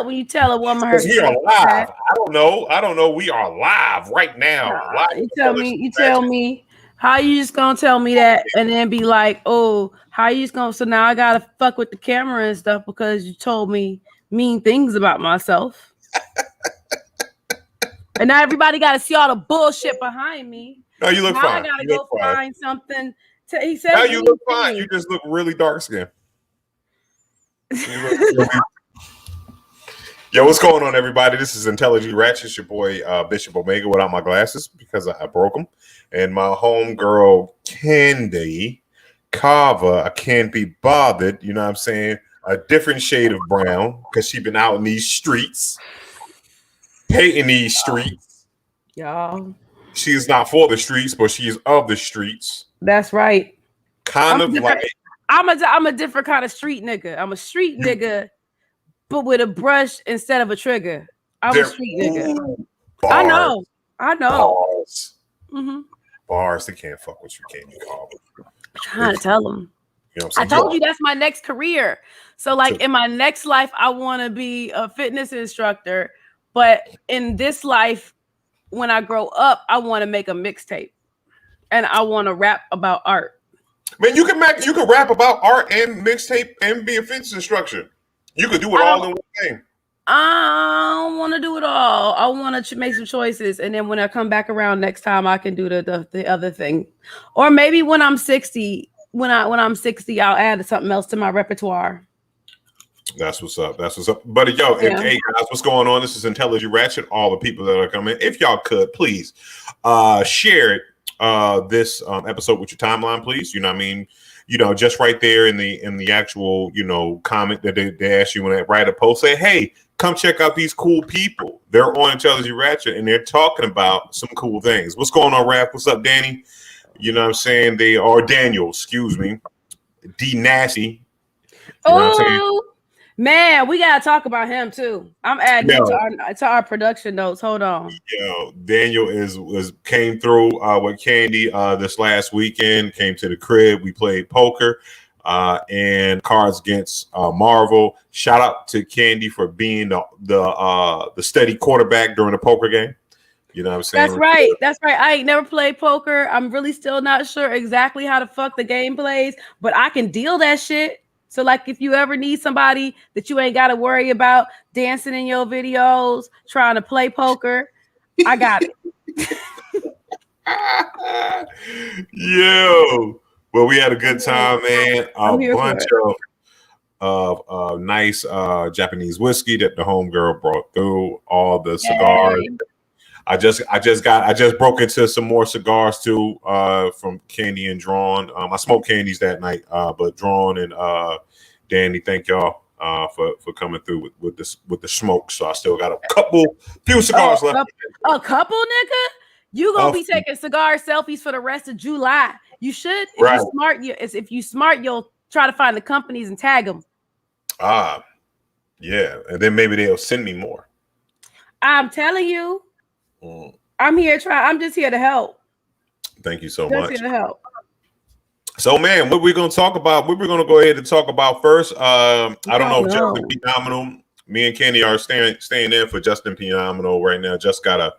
when you tell a woman her Because we are live. I don't know. We are live right now. Live you tell me how you just gonna tell me that and then be like, oh, how you just gonna, so now I gotta fuck with the camera and stuff because you told me mean things about myself. And now everybody gotta see all the bullshit behind me. No, you look now fine. I gotta go find something he says now you look fine. You just look really dark skinned. Yo, what's going on, everybody? This is Intelligent Ratchet. It's your boy Bishop Omega without my glasses because I broke them. And my homegirl Candy Carver, I can't be bothered. You know what I'm saying? A different shade of brown because she's been out in these streets, hating these streets. Y'all. She's not for the streets, but she's of the streets. That's right. I'm a different kind of street nigga. I'm a street nigga, but with a brush instead of a trigger. I'm a street nigga. Bars, I know. Bars. Mm-hmm. Bars. They can't fuck with you, can't you, Carver? I'm trying to tell them. You know what I'm saying? I told you that's my next career. So, like, in my next life, I want to be a fitness instructor. But in this life, when I grow up, I want to make a mixtape. And I want to rap about art. Man, you can rap about art and mixtape and be a fitness instructor. You could do it all in one thing. I don't want to do it all. I want to make some choices, and then when I come back around next time, I can do the other thing. Or maybe when I'm 60, I'm 60, I'll add something else to my repertoire. That's what's up. Buddy, yo, hey guys, what's going on? This is Intelligent Ratchet. All the people that are coming, if y'all could please share it. This episode with your timeline, please. You know what I mean? You know, just right there in the actual, you know, comment that they ask you when they write a post, say, hey, come check out these cool people. They're on Intelligent Ratchet and they're talking about some cool things. What's going on, Raph? What's up, Danny? You know what I'm saying? They are Daniel, excuse me. D Nasty. You know what I'm saying? Man, we gotta talk about him too. I'm adding it to our production notes. Hold on. Yo, Daniel came through with Candy this last weekend. Came to the crib. We played poker and Cards Against Marvel. Shout out to Candy for being the steady quarterback during the poker game. You know what I'm saying? That's right. I ain't never played poker. I'm really still not sure exactly how the fuck the game plays, but I can deal that shit. So, like, if you ever need somebody that you ain't got to worry about dancing in your videos, trying to play poker, I got it. Yo, well, we had a good time, man. A bunch of nice Japanese whiskey that the homegirl brought through. All the cigars. Yay. I just broke into some more cigars too from Candy and Drawn. I smoked candies that night, but Drawn and Danny, thank y'all for coming through with the smoke. So I still got a few cigars left. A couple, nigga? You gonna be taking cigar selfies for the rest of July? You should. If you smart, you'll try to find the companies and tag them. Yeah, and then maybe they'll send me more. I'm telling you. I'm just here to help. Thank you so much. Here to help. So, man, what we're going to talk about, what we're going to go ahead and talk about first. I don't know if Justin Phenomenal, me and Kenny are staying in for Justin Phenomenal right now. Just got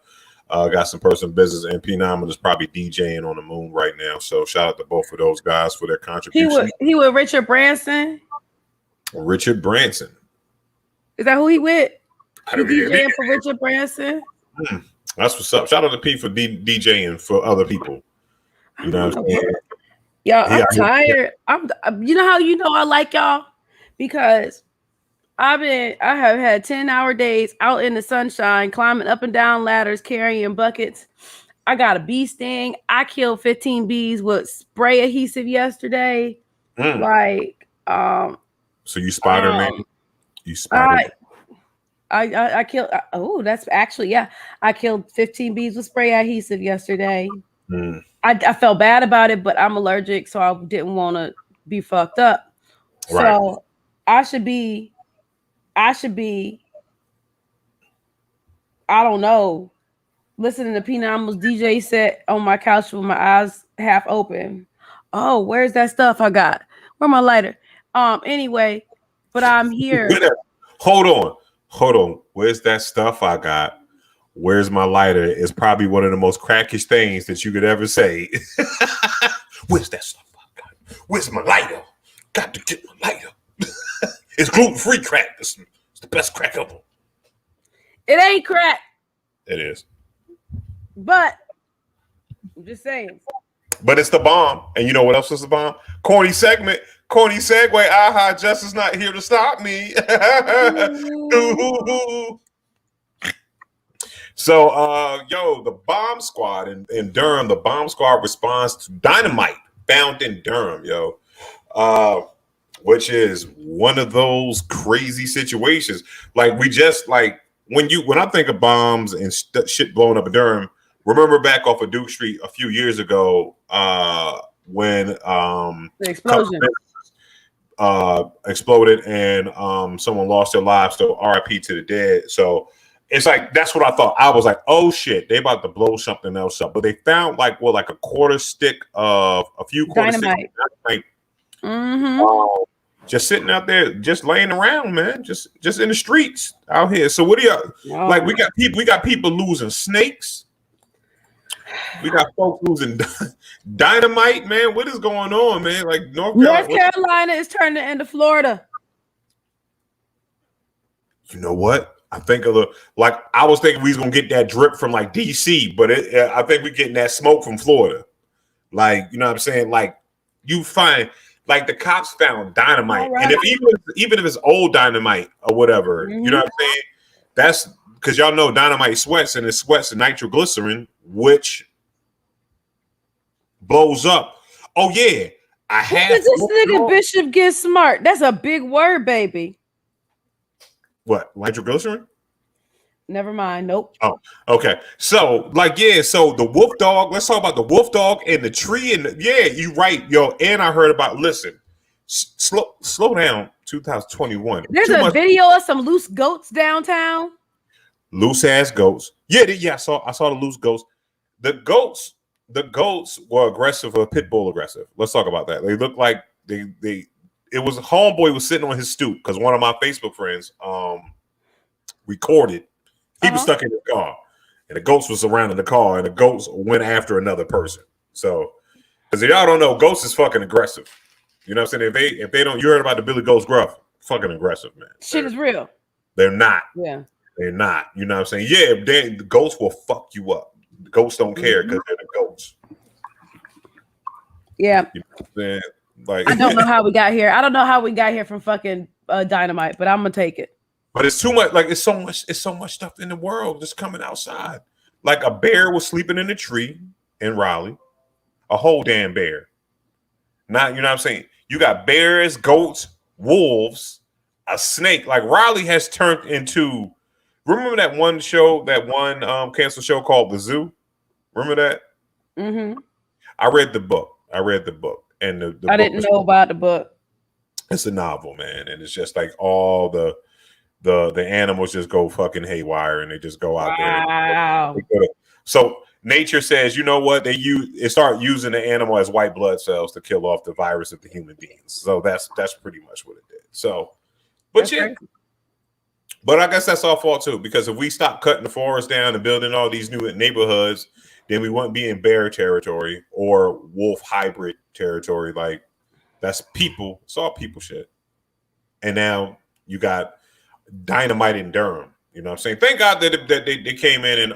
some personal business, and Phenomenal is probably DJing on the moon right now. So shout out to both of those guys for their contribution. He with Richard Branson? Richard Branson. Is that who he with? He DJing for Richard Branson? That's what's up. Shout out to Pete for DJing for other people. You know what I'm saying? Y'all, I'm tired. You know how I like y'all? Because I have had 10-hour days out in the sunshine, climbing up and down ladders, carrying buckets. I got a bee sting. I killed 15 bees with spray adhesive yesterday. Like, so you Spider-Man? You Spider-Man? I killed. That's actually, yeah. I killed 15 bees with spray adhesive yesterday. I felt bad about it, but I'm allergic, so I didn't want to be fucked up. Right. So I should be. I don't know. Listening to Phenomenal's DJ set on my couch with my eyes half open. Oh, where's that stuff I got? Where's my lighter? Anyway, but I'm here. Hold on. hold on, where's that stuff I got? Where's my lighter? Is probably one of the most crackish things that you could ever say. Where's that stuff I got? Where's my lighter? Got to get my lighter. It's gluten-free crack. It's the best crack ever. It ain't crack. It is. But I'm just saying. But it's the bomb. And you know what else is the bomb? Corny segment. Corny segue. Aha, Justice not here to stop me. So, the bomb squad in Durham, the bomb squad responds to dynamite found in Durham, which is one of those crazy situations. Like we just like when I think of bombs and shit blowing up in Durham, remember back off of Duke Street a few years ago when the explosion exploded and someone lost their lives. So RIP to the dead. So it's like that's what I thought. I was like, oh shit, they about to blow something else up. But they found like a quarter stick of a few quarter dynamite. Just sitting out there, just laying around, man. Just in the streets out here. So what do you like? We got people losing snakes. We got folks losing dynamite, man. What is going on, man? Like North Carolina is turning into Florida. You know what? I think I was thinking we was gonna get that drip from like DC, but I think we're getting that smoke from Florida. Like, you know what I'm saying? Like you find like the cops found dynamite, right. And even if it's old dynamite or whatever, you know what I'm saying? That's because y'all know dynamite sweats, and it sweats in nitroglycerin, which blows up. Oh yeah, I have. This nigga Bishop get smart. That's a big word, baby. What, nitroglycerin? Never mind. Nope. Oh, okay. So, so the wolf dog. Let's talk about the wolf dog and the tree. And you right, yo. And I heard about. Listen, slow down. 2021. There's a video of some loose goats downtown. Loose ass goats. Yeah. I saw the loose goats. The goats were aggressive, or pit bull aggressive. Let's talk about that. They look like they. It was homeboy was sitting on his stoop because one of my Facebook friends recorded. He was stuck in the car, and the goats was surrounding the car, and the goats went after another person. So, because y'all don't know, goats is fucking aggressive. You know what I'm saying? If they don't, you heard about the Billy Goats Gruff? Fucking aggressive, man. Shit is real. They're not. Yeah. They're not. You know what I'm saying? Yeah, the goats will fuck you up. The goats don't care because they're the goats. Yeah. You know what I'm saying? Like, I don't know how we got here. I don't know how we got here from fucking dynamite, but I'm gonna take it. But it's too much. Like it's so much stuff in the world just coming outside. Like a bear was sleeping in a tree in Raleigh, a whole damn bear. Not, you know what I'm saying? You got bears, goats, wolves, a snake. Like Raleigh has turned into. Remember that one show, that one canceled show called The Zoo? Remember that? Mm-hmm. I read the book. And the I didn't know about the book. It's a novel, man, and it's just like all the animals just go fucking haywire, and they just go out there. So nature says, you know what? They start using the animal as white blood cells to kill off the virus of the human beings. So that's pretty much what it did. So, but but I guess that's our fault too, because if we stop cutting the forest down and building all these new neighborhoods, then we wouldn't be in bear territory or wolf hybrid territory. Like that's people. It's all people shit. And now you got dynamite in Durham. You know what I'm saying? Thank God that they came in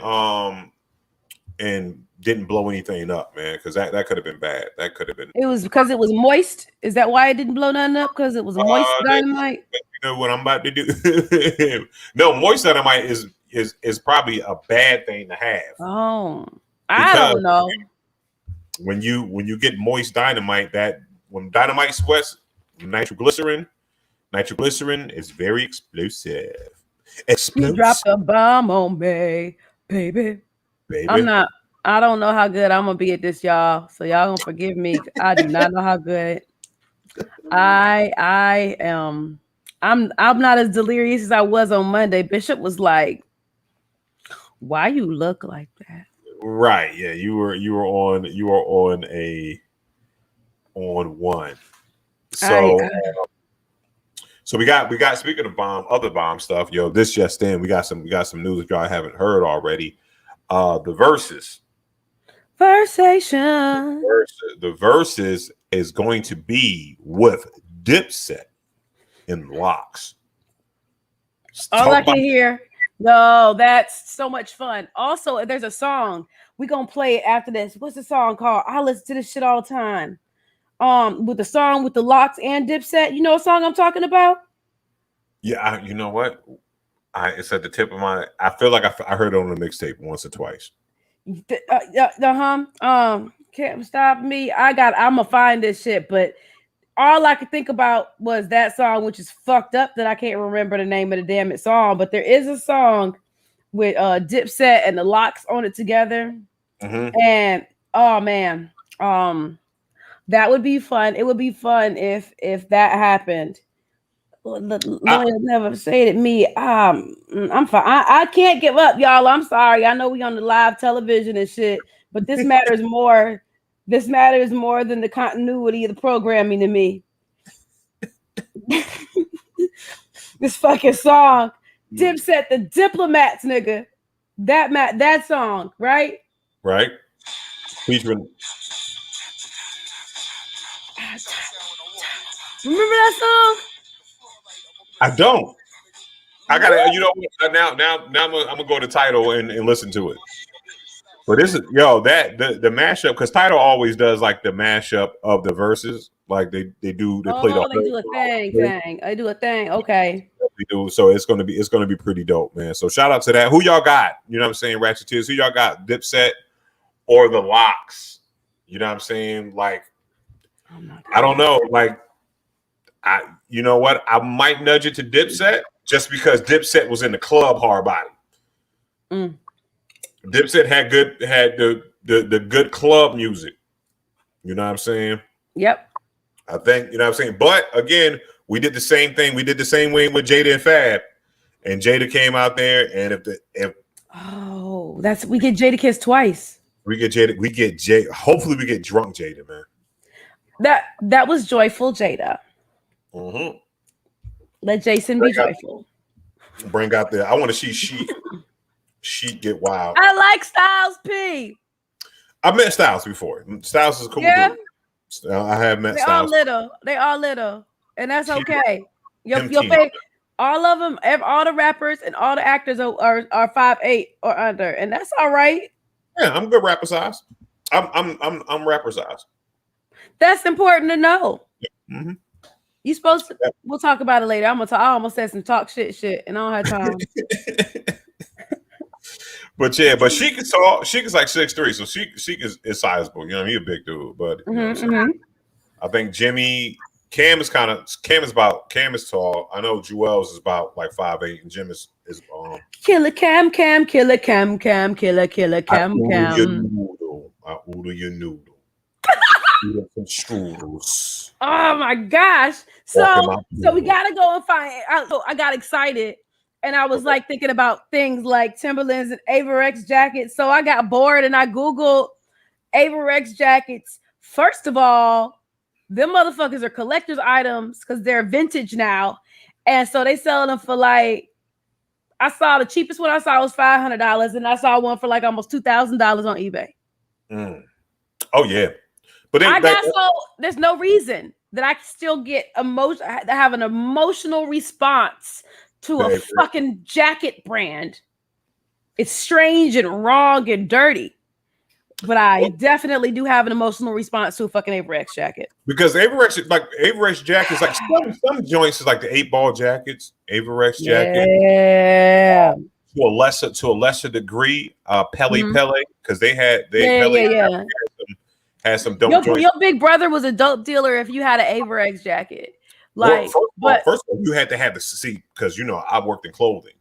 and didn't blow anything up, man, because that could have been bad. That could have been. It was because it was moist. Is that why it didn't blow nothing up? Because it was moist dynamite. You know what I'm about to do? No, moist dynamite is probably a bad thing to have. Oh, I don't know. When you get moist dynamite, that when dynamite sweats, nitroglycerin is very explosive. You dropped a bomb on me, baby. I don't know how good I'm gonna be at this, y'all. So y'all gonna forgive me. I do not know how good I am. I'm not as delirious as I was on Monday. Bishop was like, "Why you look like that?" Right? Yeah, you were on one. So So we got speaking of other bomb stuff, yo, this just in, we got some news that y'all haven't heard already. The verses. Versation. The verses is going to be with Dipset in Locks. All I can hear. No, that's so much fun. Also, there's a song. We're gonna play it after this. What's the song called? I listen to this shit all the time. With the song with the Locks and Dipset. You know what song I'm talking about? Yeah, you know what? It's at the tip of my. I feel like I heard it on the mixtape once or twice. Can't stop me. I'm gonna find this shit, but all I could think about was that song, which is fucked up that I can't remember the name of the damn it song. But there is a song with Dipset and the Locks on it together, and oh man, that would be fun. It would be fun if that happened. Never say it me. I'm fine. I can't give up, y'all. I'm sorry. I know we on the live television and shit, but this matters more. This matters more than the continuity of the programming to me. This fucking song, Dipset, the Diplomats, nigga. That song, right? Right. Featuring. Remember that song? I don't. I gotta. You know what? Now I'm gonna go to Tidal and listen to it. But this is that the mashup, because Tidal always does like the mashup of the verses, like they play the. They do a thing. I do a thing. Okay. We do, so it's gonna be pretty dope, man. So shout out to that. Who y'all got? You know what I'm saying, Ratcheteers? Who y'all got? Dipset or the Locks? You know what I'm saying? Like, I don't know. Like, you know what? I might nudge it to Dipset just because Dipset was in the club hard body. Dipset had the good club music. You know what I'm saying? Yep. I think, you know what I'm saying? But again, we did the same thing. We did the same way with Jada and Fab. And Jada came out there, and we get Jada Kiss twice. We get Jada. Hopefully we get drunk Jada, man. That was joyful Jada. Let Jason be joyful. Bring out I want to see Sheet get wild. I like Styles P. I've met Styles before. Styles is a cool dude. I have met Styles. They all little. And that's okay. Your favorite, all of them, all the rappers and all the actors are 5'8" or under, and that's all right. Yeah, I'm good rapper size. I'm rapper size. That's important to know. You supposed to. We'll talk about it later. I almost said some talk shit, and I don't have time. But she can talk. She is like 6'3", so she is sizable. You know, he a big dude, but you know I think Cam is tall. I know Jewels is about like 5'8", and Jim is Killer Cam, Killer Cam. I order your noodle. Some strudels. Oh my gosh! So we gotta go and find. I got excited, and I was like thinking about things like Timberlands and Averex jackets. So I got bored and I Googled Averex jackets. First of all, them motherfuckers are collector's items because they're vintage now, and so they sell them for like. I saw the cheapest one I saw was $500, and I saw one for like almost $2,000 on eBay. Oh yeah. But there's no reason that I can still get have an emotional response to a fucking jacket brand. It's strange and wrong and dirty, but I definitely do have an emotional response to a fucking Averex jacket. Because Averex jackets, like some joints is like the 8-ball jackets, Averex jacket. Yeah. To a lesser degree, Pele, because they had had some dope joints. Your big brother was a dope dealer if you had an Averex jacket. Like, first of all, you had to have the seat because I worked in clothing,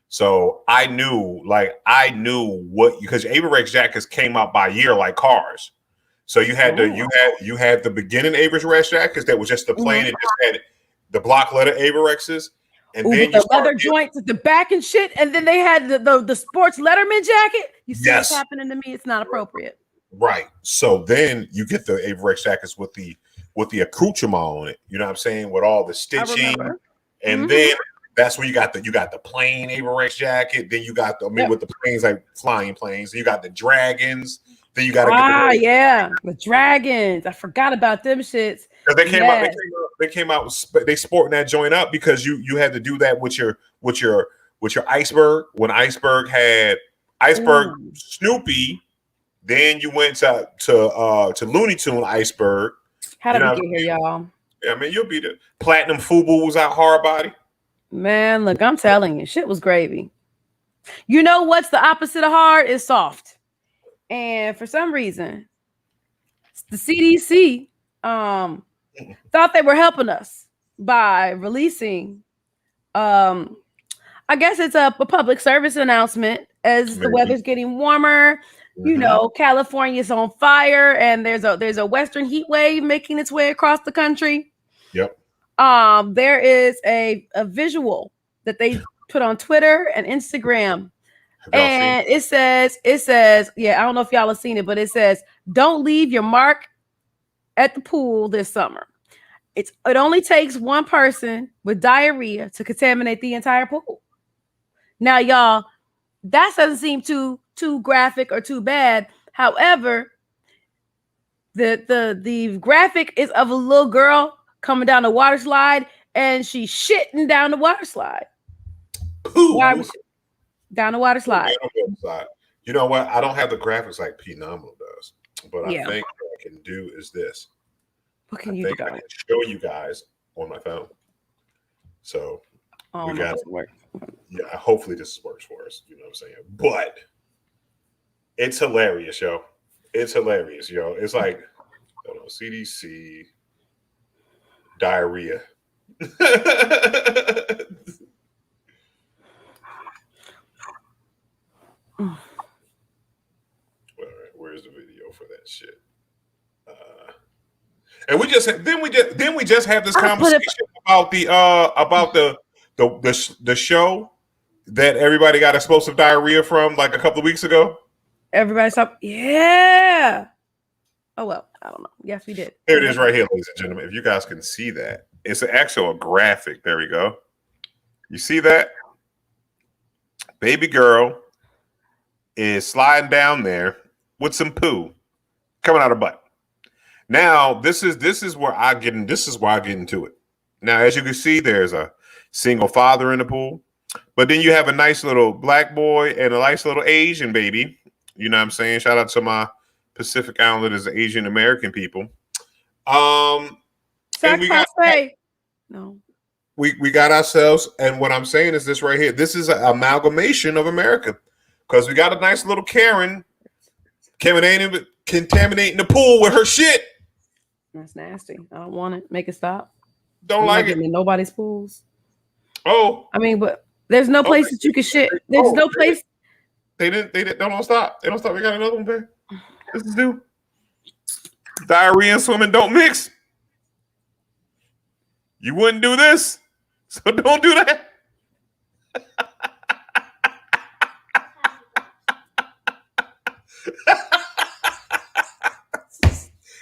so I knew what because Averex jackets came out by year like cars. So you had you had the beginning Averex jackets that was just the plain and just had the block letter Averexes. And then the leather joints at the back and shit, and then they had the sports Letterman jacket. You see what's happening to me? It's not appropriate. Right. So then you get the Averex jackets with the accoutrement on it. You know what I'm saying? With all the stitching And then that's where you got the plain Averex jacket. Then you got with the planes, like flying planes. Then you got the dragons. Then you got to get the dragons. I forgot about them shits. They came out. They sporting that joint up because you had to do that with your iceberg. When iceberg had Snoopy, then you went to Looney Tune iceberg. How did we get here, y'all? I mean, you'll be the Platinum Fubu was out hard body. Man, look, I'm telling you, shit was gravy. You know what's the opposite of hard is soft. And for some reason, the CDC thought they were helping us by releasing I guess it's a public service announcement as the weather's getting warmer. You know, California's on fire and there's a western heat wave making its way across the country. Yep. There is a visual that they put on Twitter and Instagram. And it says, yeah, I don't know if y'all have seen it, but it says, don't leave your mark at the pool this summer. It only takes one person with diarrhea to contaminate the entire pool. Now, y'all, that doesn't seem too graphic or too bad. However, the graphic is of a little girl coming down the water slide and she's shitting down the water slide. Down the water slide. You know what? I don't have the graphics like P Nominal does, but I think what I can do is this. What can you do? I can show you guys on my phone. So we got hopefully this works for us. You know what I'm saying? But it's hilarious, yo. It's hilarious, yo. It's like CDC diarrhea. Where's the video for that shit? And we just have this conversation about the show that everybody got explosive diarrhea from like a couple of weeks ago. Everybody stopped. Yeah. Oh well, I don't know. Yes, we did. There it is, right here, ladies and gentlemen. If you guys can see that, it's an actual graphic. There we go. You see that? Baby girl is sliding down there with some poo coming out her butt. Now, this is where I get into it. Now, as you can see, there's a single father in the pool, but then you have a nice little black boy and a nice little Asian baby. You know what I'm saying? Shout out to my Pacific Islanders, Asian American people. We got ourselves, and what I'm saying is this right here. This is an amalgamation of America because we got a nice little Karen contaminating the pool with her shit. That's nasty. I don't want it. Make it stop. Don't like it. In nobody's pools. Oh, I mean, but there's no place that you can shit. There's no place. They don't stop. They don't stop. We got another one there. This is new. Diarrhea and swimming don't mix. You wouldn't do this, so don't do that.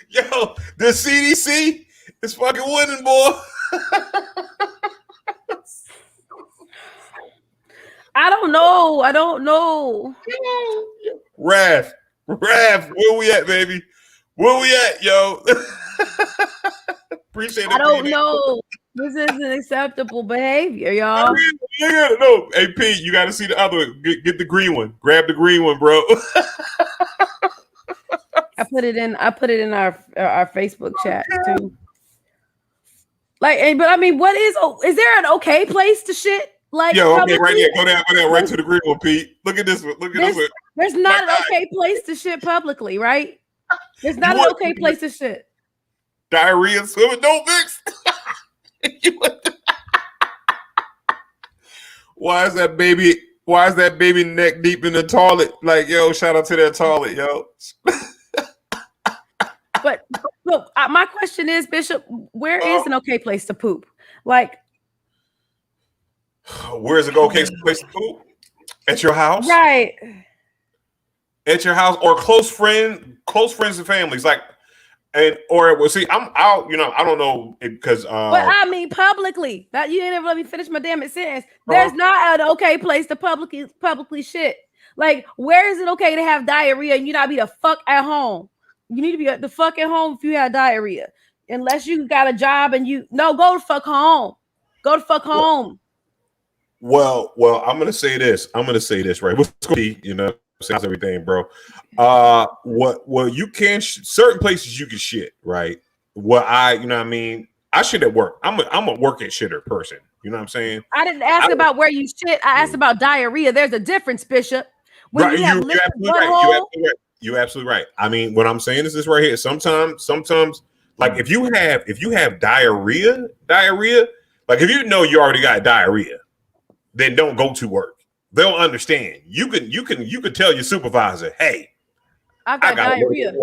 Yo, the CDC is fucking winning, boy. I don't know. Raph, where we at, baby? Where we at, yo? Appreciate it. I don't know. This isn't acceptable behavior, y'all. No, hey P, you got to see the other one. Get the green one. Grab the green one, bro. I put it in our Facebook chat too. Like, but I mean, is there an okay place to shit? Like, yo, okay, right there. Go down, right to the green one, Pete. Look at this one. There's not an okay place to shit publicly, right? There's not an okay place to shit. Diarrhea and swimming don't mix. Why is that baby neck deep in the toilet? Like, yo, shout out to that toilet, yo. But look, my question is, Bishop, where is an okay place to poop? Like, where's an okay place to poop? At your house, right? At your house or close friends and families. Like, And or well, see, I'm out. You know, I don't know because. But I mean, publicly. That you didn't let me finish my damn sentence. There's not an okay place to publicly shit. Like, where is it okay to have diarrhea and you not be the fuck at home? You need to be the fuck at home if you have diarrhea, unless you got a job and go the fuck home. Go the fuck home. Well, I'm gonna say this. Right. What's going to be, you know, sounds everything, bro. What you can certain places you can shit, right? What you know what I mean? I shit at work. I'm a work at shitter person. You know what I'm saying? I didn't ask about where you shit. I asked about diarrhea. There's a difference, Bishop. When right, you're absolutely right. You're absolutely right. I mean, what I'm saying is this right here. Sometimes, like if you have diarrhea, like if you know you already got diarrhea, then don't go to work. They'll understand. You could tell your supervisor, hey, I got diarrhea.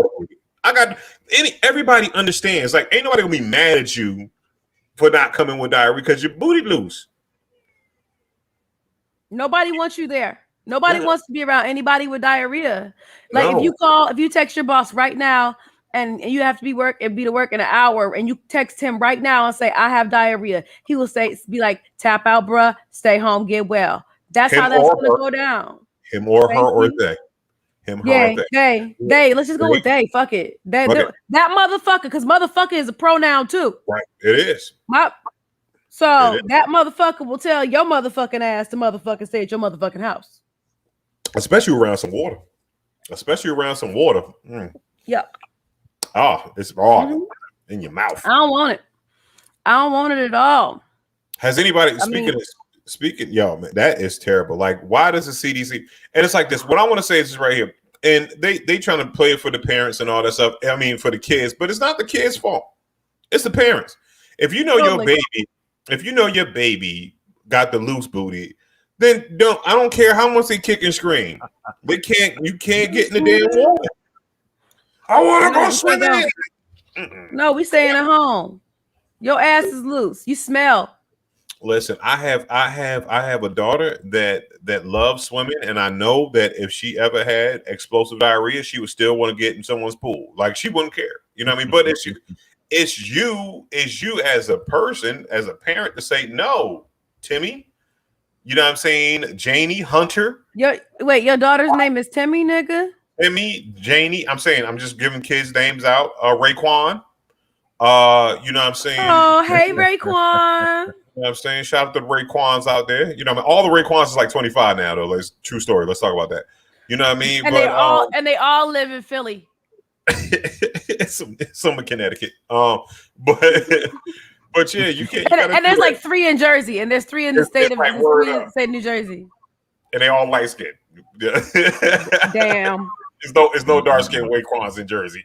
Everybody understands. Like, ain't nobody gonna be mad at you for not coming with diarrhea because your booty loose. Nobody wants you there. Nobody wants to be around anybody with diarrhea. Like if you text your boss right now and you have to be to work in an hour and you text him right now and say, I have diarrhea. He will be like, tap out, bruh, stay home, get well. That's how that's going to go down. Him or her or they. Him, her, or they. They. Let's just go with they. Fuck it. That motherfucker, because motherfucker is a pronoun too. Right. It is. That motherfucker will tell your motherfucking ass to motherfucking stay at your motherfucking house. Especially around some water. Mm. Yep. Oh, it's raw in your mouth. I don't want it at all. Has anybody speaking, yo, man, that is terrible. Like, why does the CDC? And it's like this. What I want to say is this right here. And they trying to play it for the parents and all that stuff. I mean, for the kids, but it's not the kids' fault. It's the parents. If you know your baby got the loose booty, then I don't care how much they kick and scream. You can't get in the damn water. I want to go swimming. No, we staying at home. Your ass is loose. You smell. Listen, I have a daughter that loves swimming, and I know that if she ever had explosive diarrhea, she would still want to get in someone's pool. Like, she wouldn't care. You know what I mean? But it's you as a person, as a parent, to say no, Timmy. You know what I'm saying? Janie, Hunter. Your daughter's name is Timmy, nigga? Timmy, Janie. I'm just giving kids' names out. Raekwon. You know what I'm saying? Oh, hey, Raekwon. You know what I'm saying? Shout out to the Raekwons out there. You know what I mean? All the Raekwons is like 25 now, though. It's true story. Let's talk about that. You know what I mean? And they all live in Philly. some in Connecticut. But yeah, you can't. And there's like 3 in Jersey, and there's 3 in the state of New Jersey. And they all light skinned. Damn. There's no dark skinned Raekwons in Jersey.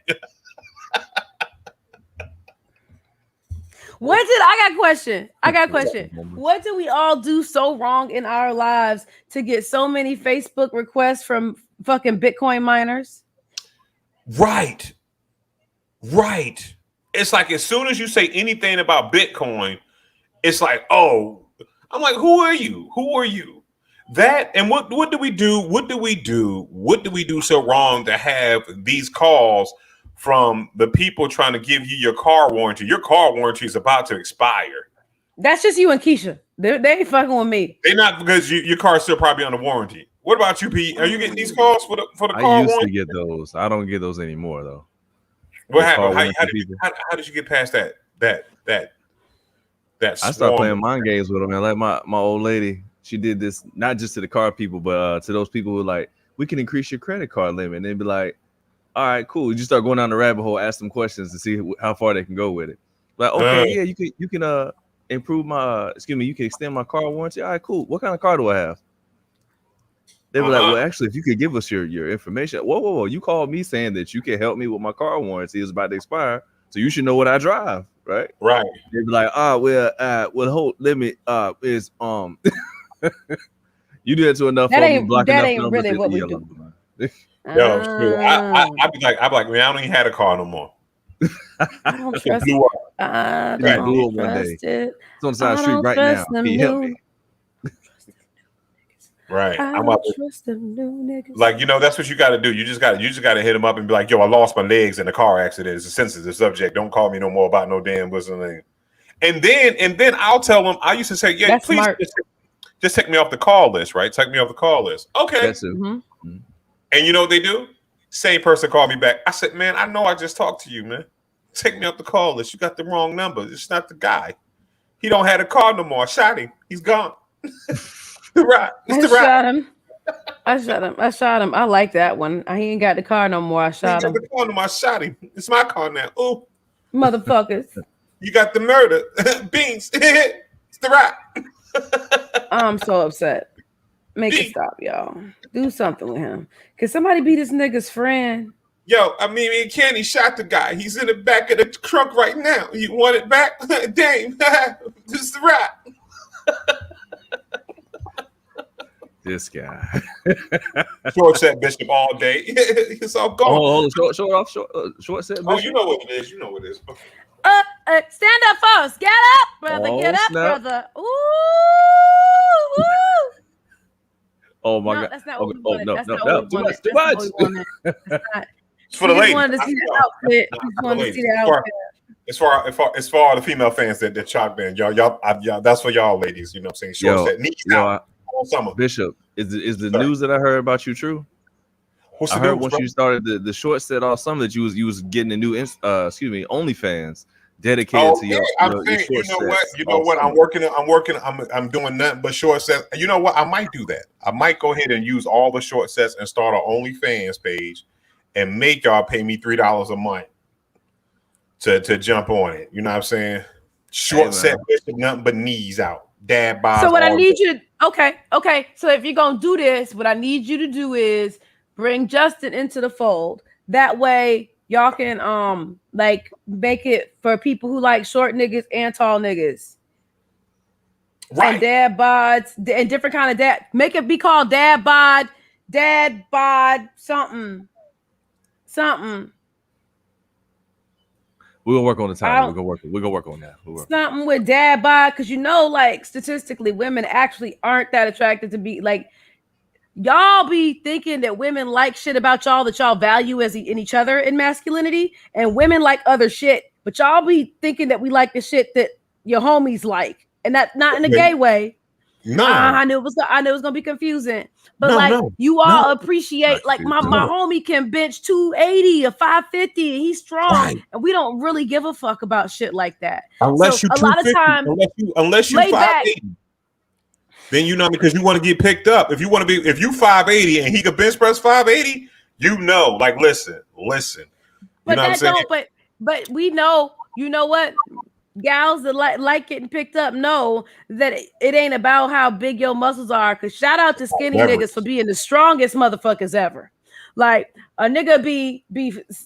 I got a question. What did we all do so wrong in our lives to get so many Facebook requests from fucking Bitcoin miners? Right. It's like as soon as you say anything about Bitcoin, it's like, oh, I'm like, who are you? That and what do we do? What do we do so wrong to have these calls from the people trying to give you your car warranty? Your car warranty is about to expire. That's just you and Keisha. They ain't fucking with me. They're not, because your car's still probably under warranty. What about you, Pete? Are you getting these calls for the car warranty? I used to get those. I don't get those anymore though. What happened? How did you get past that? I started playing mind games with them, man. Like my old lady, she did this not just to the car people, but to those people who were like, we can increase your credit card limit. And they'd be like, all right, cool. You just start going down the rabbit hole, ask them questions to see how far they can go with it. Like, okay, yeah, you can improve you can extend my car warranty. All right, cool. What kind of car do I have? They were like, well, actually, if you could give us your information. Whoa. You called me saying that you can help me with my car warranty. It's about to expire. So you should know what I drive, right? Right. They'd be like, the whole limit is you do that to enough. That ain't really what we do. I'd be like, man, I don't even have a car no more. I don't trust it. I don't trust it. It's on the side of the street right now. Can you help me? Right. I I'm don't about to, trust them new niggas. like, you know, that's what you got to do. You just got to hit him up and be like, yo, I lost my legs in a car accident. It's a sensitive subject. Don't call me no more about no damn what's the name. And then I'll tell them. I used to say, yeah, That's please smart. just take me off the call list, right? Take me off the call list. Okay. That's it. Mm-hmm. And you know what they do? Same person called me back. I said, man, I know I just talked to you, man. Take me off the call list. You got the wrong number. It's not the guy. He don't have a car no more. I shot him. He's gone. Right. I shot him. I like that one. He ain't got the car no more. I shot him. The car no more. I shot him. It's my car now. Ooh. Motherfuckers. You got the murder. Beans. It's the right. I'm so upset. Make it stop, y'all. Do something with him. Can somebody be this nigga's friend? Yo, I mean, Kenny shot the guy. He's in the back of the trunk right now. You want it back? Dame. This is the right. This guy. Short set bishop all day. It's all gone. Oh, short set bishop. Oh, you know what it is. You know what it is. Stand up first. Get up, brother. Get up, brother. Ooh. Oh my God. That's not what we wanted. No. That's not too much. It's for the ladies. Wanted to see the outfit. Wanted to see the outfit. As far as the female fans that chalked in, y'all, that's for y'all ladies. You know what I'm saying? Short set knees out all summer. Bishop, is the news that I heard about you true? I heard once you started the short set all summer that you was getting a new OnlyFans dedicated to your short set. You know what? I'm doing nothing but short sets. You know what? I might do that. I might go ahead and use all the short sets and start an OnlyFans page and make y'all pay me $3 a month to jump on it. You know what I'm saying? Short set, nothing but knees out. Dad bods. So what I need you to okay. So if you're gonna do this, what I need you to do is bring Justin into the fold. That way y'all can like make it for people who like short niggas and tall niggas. Right. And dad bods and different kind of dad. Make it be called dad bod, something. We're gonna work on the time. We're gonna work on that. Something with dad bod, because you know, like statistically, women actually aren't that attracted to be like. Y'all be thinking that women like shit about y'all that y'all value in each other in masculinity, and women like other shit, but y'all be thinking that we like the shit that your homies like, and that not in a gay way. No, I knew it was gonna be confusing, but you all appreciate like my homie can bench 280 or 550 and he's strong, and we don't really give a fuck about shit like that. Unless so a lot of times, unless you 580, then you know because you want to get picked up. If you 580 and he could bench press 580, you know, like listen. You but know what I'm saying? But we know, you know what? Gals that like getting picked up know that it ain't about how big your muscles are. Cause shout out to skinny niggas for being the strongest motherfuckers ever. Like a nigga be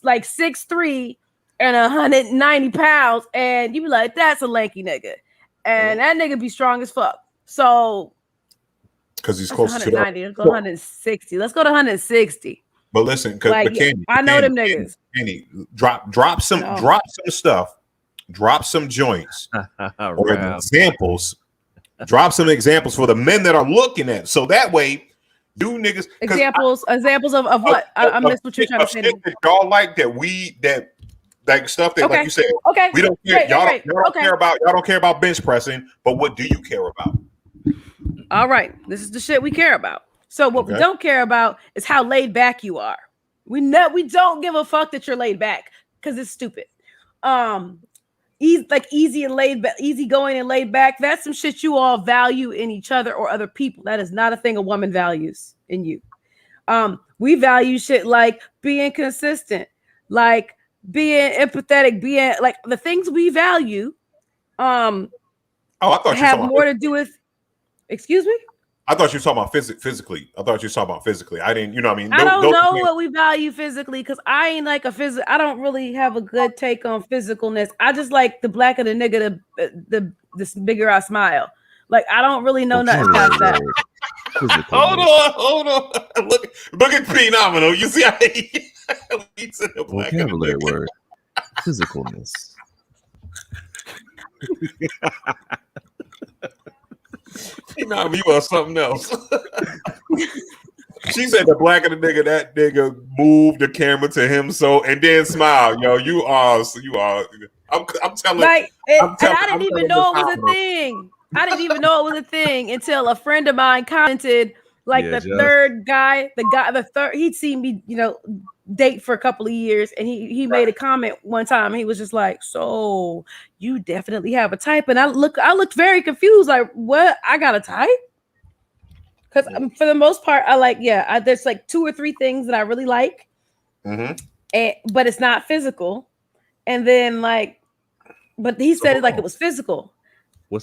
like 6'3" and 190 pounds, and you be like, that's a lanky nigga, and that nigga be strong as fuck. So because he's close to 190, let's go 160. Let's go to 160. But listen, because like, I know them niggas. Kenny, drop some stuff. Drop some joints or examples. Drop some examples for the men that are looking at. So that way, you niggas examples of what? I missed what you're trying to say. Y'all like that like stuff that like you said. Okay. We don't care. Y'all don't care about bench pressing, but what do you care about? All right. This is the shit we care about. So what we don't care about is how laid back you are. We don't give a fuck that you're laid back because it's stupid. Easy going and laid back. That's some shit you all value in each other or other people. That is not a thing a woman values in you. We value shit like being consistent, like being empathetic, being like the things we value. I thought have more to do with. Excuse me. I thought you were talking about physically. I thought you were talking about physically. I didn't, you know what I mean? I don't know what we value physically because I ain't like I don't really have a good take on physicalness. I just like the blacker the nigga, the bigger I smile. Like, I don't really know nothing past that. Hold on. Look at Phenomenal. You see how he's in the vocabulary word. Physicalness. Nah, you are something else. She said the blacker the nigga, that nigga moved the camera to him and then smile. Yo, you are. I'm telling. Like, and I didn't even know it was a thing. I didn't even know it was a thing until a friend of mine commented. Like the third guy, the third, he'd seen me, date for a couple of years, and he made a comment one time. He was just like, "So you definitely have a type," and I looked very confused. Like, what? I got a type? Because for the most part, I like, there's like 2 or 3 things that I really like, but it's not physical. And then but he said it like it was physical.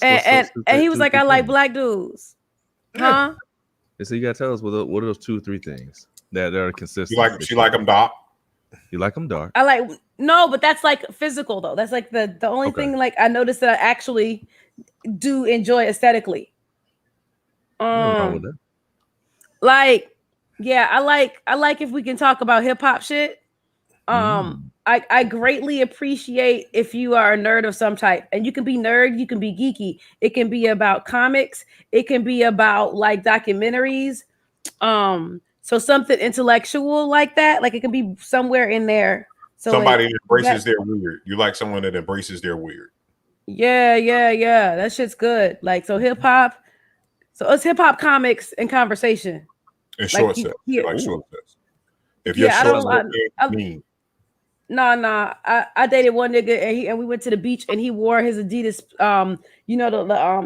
And he was like, I like black dudes, huh? So you gotta tell us what are those 2 or 3 things that are consistent. You like them dark? You like them dark? No, but that's like physical though. That's like the only thing like I noticed that I actually do enjoy aesthetically. I like if we can talk about hip hop shit. I greatly appreciate if you are a nerd of some type, and you can be nerd, you can be geeky. It can be about comics. It can be about like documentaries. So something intellectual like that, like it can be somewhere in there. So somebody that embraces their weird. You like someone that embraces their weird. Yeah. That shit's good. Like, so hip hop. So it's hip hop, comics, and conversation. And short sets. Like short sets. If you're I dated one nigga and we went to the beach and he wore his Adidas,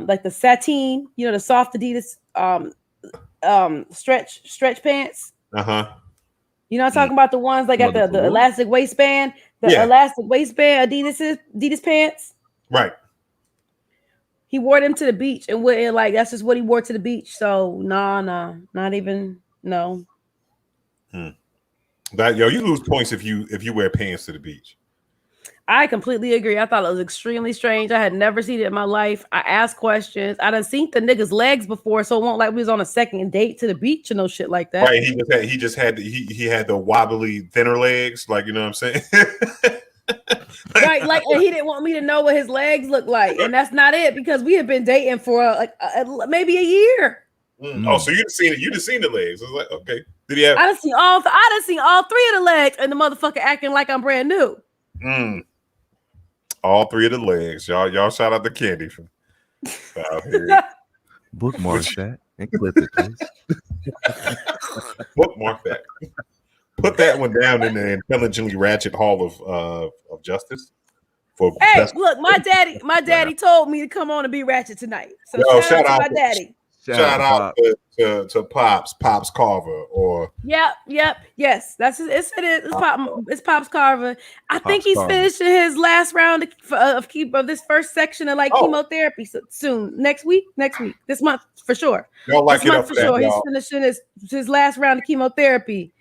like the sateen, the soft Adidas, stretch pants. You know, I'm talking about the ones like at the elastic waistband, elastic waistband Adidas pants. Right. He wore them to the beach and went like that's just what he wore to the beach. So not even no. That you lose points if you wear pants to the beach. I completely agree. I thought it was extremely strange. I had never seen it in my life. I asked questions. I done seen the niggas' legs before, so it won't like we was on a second date to the beach and no shit like that. Right. He had the wobbly thinner legs, like, you know what I'm saying? Right, like, and he didn't want me to know what his legs look like, and that's not it because we had been dating for maybe a year. Oh, so you just seen the legs? I was like, okay. Did he have? I done seen all 3 of the legs, and the motherfucker acting like I'm brand new. All 3 of the legs, y'all shout out to Candy from out here. Bookmark that and clip it, please. Bookmark that. Put that one down in the intelligently Ratchet Hall of Justice. Hey, look, my daddy told me to come on and be Ratchet tonight. So shout out to my daddy. Shout out to Pops Carver, or yes, that's it's Pops Carver. I think he's finishing his last round of this first section of chemotherapy soon. Next week, this month for sure. Y'all like it up for that, he's finishing his last round of chemotherapy.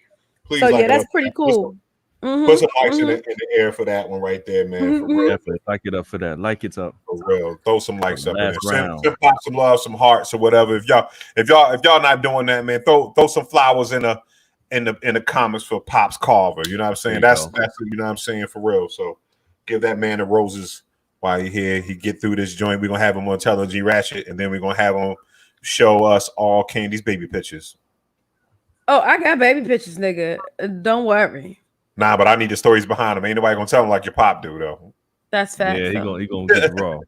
Please, so that's pretty cool. Put some likes in the air for that one right there, man. For real. Definitely like it up for that. Like it's up. For real. Throw some likes up in there. Send pop some love, some hearts or whatever. If y'all not doing that, man, throw some flowers in the comments for Pops Carver. You know what I'm saying? That's you know what I'm saying, for real. So give that man the roses while you're here. He get through this joint. We're gonna have him on Intelligent Ratchet, and then we're gonna have him show us all Candy's baby pictures. Oh, I got baby pictures, nigga. Don't worry. Nah, but I need the stories behind them. Ain't nobody gonna tell them like your pop do, though. That's fact. Yeah, he gonna get it raw.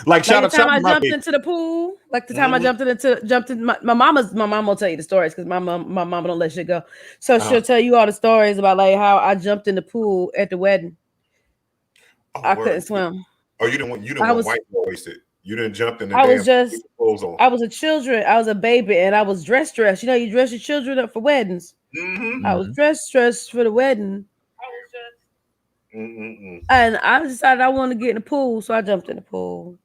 Like shout out the time I jumped into the pool. Like the time I jumped in. My mom will tell you the stories because my mama don't let shit go. So she'll tell you all the stories about like how I jumped in the pool at the wedding. I couldn't swim. Oh, you didn't want white boys. You didn't jump in the I was a children. I was a baby and I was dressed. You know, you dress your children up for weddings. I was dressed for the wedding. And I decided I wanted to get in the pool, so I jumped in the pool.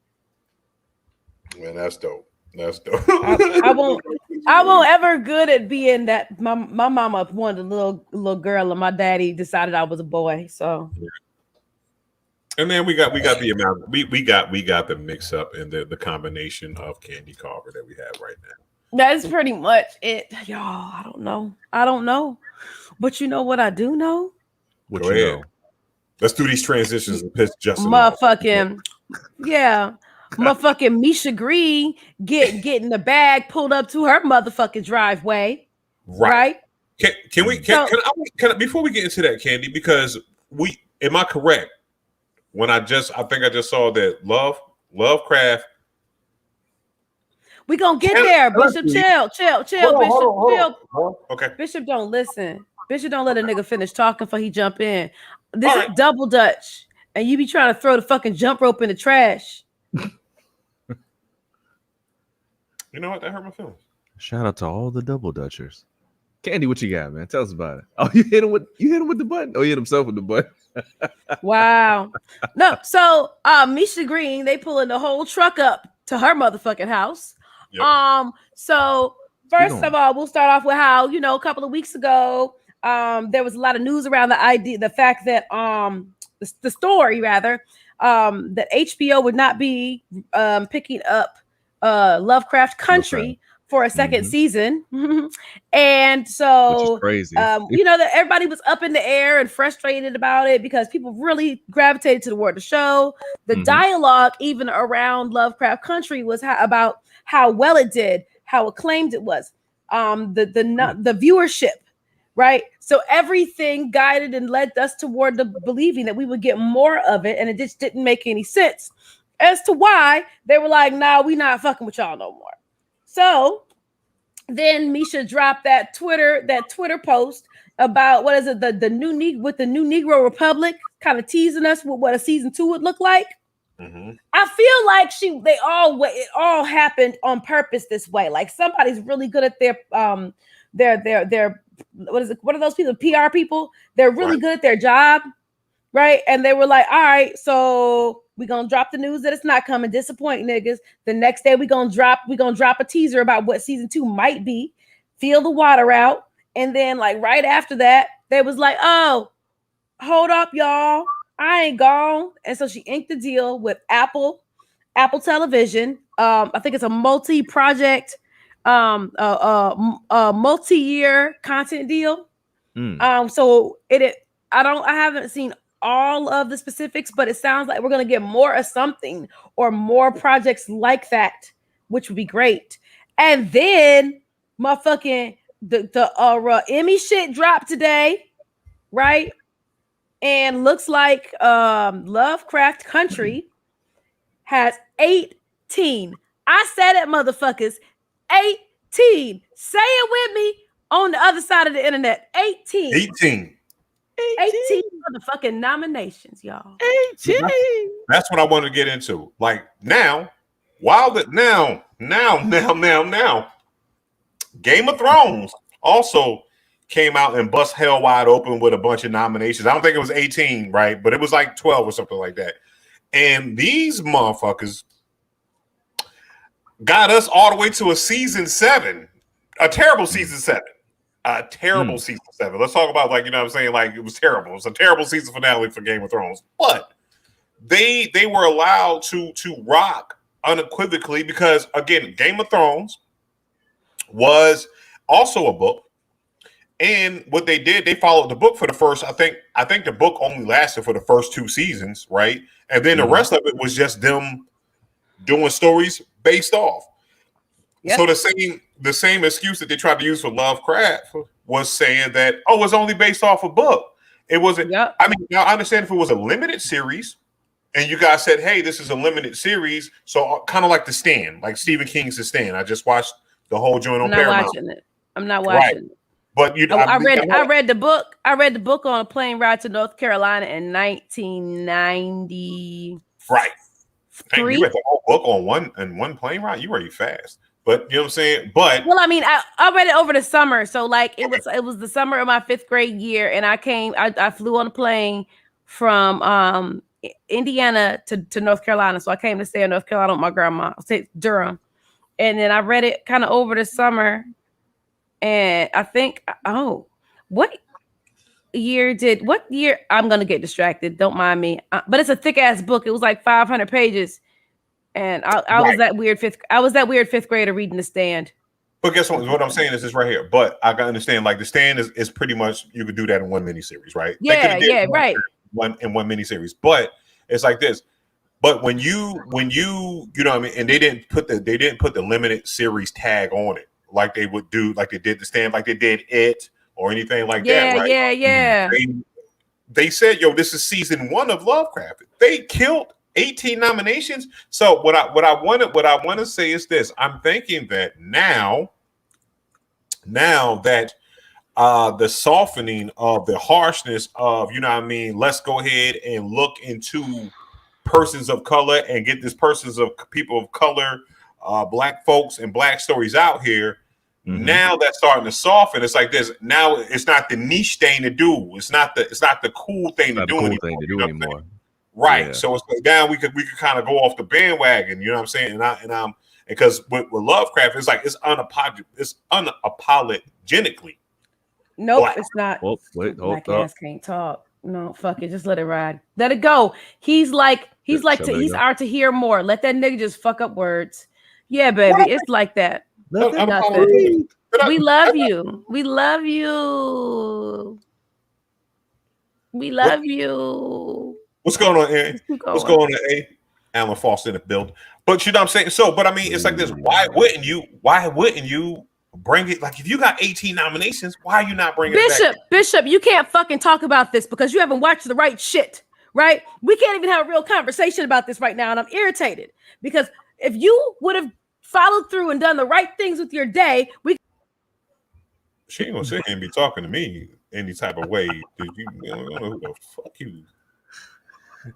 Man, that's dope. That's dope. I won't ever good at being that. My mama wanted a little girl, and my daddy decided I was a boy. So. Yeah. And then we got the amount we got the mix up and the combination of Candy Carver that we have right now. That's pretty much it, y'all. I don't know, but you know what I do know. Go ahead. Let's do these transitions and piss Justin. Motherfucking yeah. Motherfucking Misha Green getting the bag pulled up to her motherfucking driveway. Right? Can I, before we get into that, Candy, because am I correct? When I think I just saw that Lovecraft. We gonna get there, Bishop. Chill, Bishop. Hold on. Okay. Bishop, don't listen. Bishop, don't let a nigga finish talking before he jump in. This is double Dutch, and you be trying to throw the fucking jump rope in the trash. You know what? That hurt my feelings. Shout out to all the double Dutchers. Candy, what you got, man? Tell us about it. Oh, you hit him with the button? Oh, he hit himself with the button. Wow. No, so Misha Green, they pulling the whole truck up to her motherfucking house. Yep. So first of all, we'll start off with how, a couple of weeks ago, there was a lot of news around the fact that the story rather, that HBO would not be picking up Lovecraft Country for a second season. And so crazy. That everybody was up in the air and frustrated about it because people really gravitated toward the show. The dialogue even around Lovecraft Country was about how well it did, how acclaimed it was, the viewership, right? So everything guided and led us toward the believing that we would get more of it, and it just didn't make any sense as to why they were like, nah, we not fucking with y'all no more. So then Misha dropped that Twitter post about what is it, the new Negro Republic, kind of teasing us with what a season 2 would look like. I feel like it all happened on purpose this way. Like somebody's really good at their what are those people? PR people? They're really good at their job, right? And they were like, all right, so we're gonna drop the news that it's not coming, disappoint niggas. The next day we're gonna drop a teaser about what season 2 might be, feel the water out, and then like right after that, they was like, oh, hold up, y'all. I ain't gone. And so she inked the deal with Apple Television. I think it's a multi-project, multi-year content deal. So I haven't seen all of the specifics, but it sounds like we're gonna get more of something or more projects like that, which would be great. And then motherfucking the Emmy shit dropped today, right? And looks like Lovecraft Country has 18. I said it, motherfuckers. 18. Say it with me on the other side of the internet. 18 motherfucking nominations, y'all. 18. That's what I want to get into. Like now, Game of Thrones also came out and bust hell wide open with a bunch of nominations. I don't think it was 18, right? But it was like 12 or something like that. And these motherfuckers got us all the way to a season 7, a terrible season 7. Season 7. Let's talk about, like, you know what I'm saying? Like, it was terrible. It was a terrible season finale for Game of Thrones. But they were allowed to rock unequivocally because, again, Game of Thrones was also a book. And what they did, they followed the book for the first, I think the book only lasted for the first 2 seasons, right? And then the rest of it was just them doing stories based off. Yep. So the same excuse that they tried to use for Lovecraft was saying that, it's only based off a book. It wasn't. Yep. I mean, now I understand if it was a limited series and you guys said, hey, this is a limited series. So kind of like The Stand, like Stephen King's The Stand. I just watched the whole joint on Paramount. I'm not watching it. But I read the book. I read the book on a plane ride to North Carolina in 1990. Right. Dang, you read the whole book on one plane ride? You read fast. But you know what I'm saying? But well, I mean, I read it over the summer. So like it was the summer of my 5th grade year, and I flew on a plane from Indiana to North Carolina. So I came to stay in North Carolina with my grandma, Durham. And then I read it kind of over the summer. And I think, what year I'm going to get distracted. Don't mind me. But it's a thick ass book. It was like 500 pages. And I was that weird fifth grader reading The Stand. But guess what I'm saying is this right here. But I can understand, like, The Stand is pretty much, you could do that in one miniseries, right? Yeah, right. One miniseries. But it's like this. But when you know what I mean, and they didn't put the limited series tag on it like they would do, like they did the Stand, like they did It or anything like that, right? Yeah. They said, yo, this is season 1 of Lovecraft. They killed 18 nominations. So what I want to say is this. I'm thinking that now that the softening of the harshness of, you know what I mean, let's go ahead and look into persons of color and get this people of color, black folks and black stories out here. Mm-hmm. Now that's starting to soften. It's like this. Now it's not the niche thing to do. It's not the cool thing to do anymore. Right. Yeah. So it's like now we could kind of go off the bandwagon. You know what I'm saying? And I'm because with Lovecraft, it's like it's unapologetically. Nope, black. It's not. Oh, wait, black ass can't talk. No, fuck it. Just let it ride. Let it go. He's out to hear more. Let that nigga just fuck up words. Yeah, baby. It's like that. Nothing. We love you. We love you. We love you. What's going on, Aaron? What's going on, A? Alan Foster in the building. But you know what I'm saying? So, but I mean, it's like this. Why wouldn't you bring it? Like, if you got 18 nominations, why are you not bringing it back? Bishop, you can't fucking talk about this because you haven't watched the right shit, right? We can't even have a real conversation about this right now, and I'm irritated because if you would have followed through and done the right things with your day, she ain't gonna sit here and be talking to me any type of way. I don't know who the fuck you. I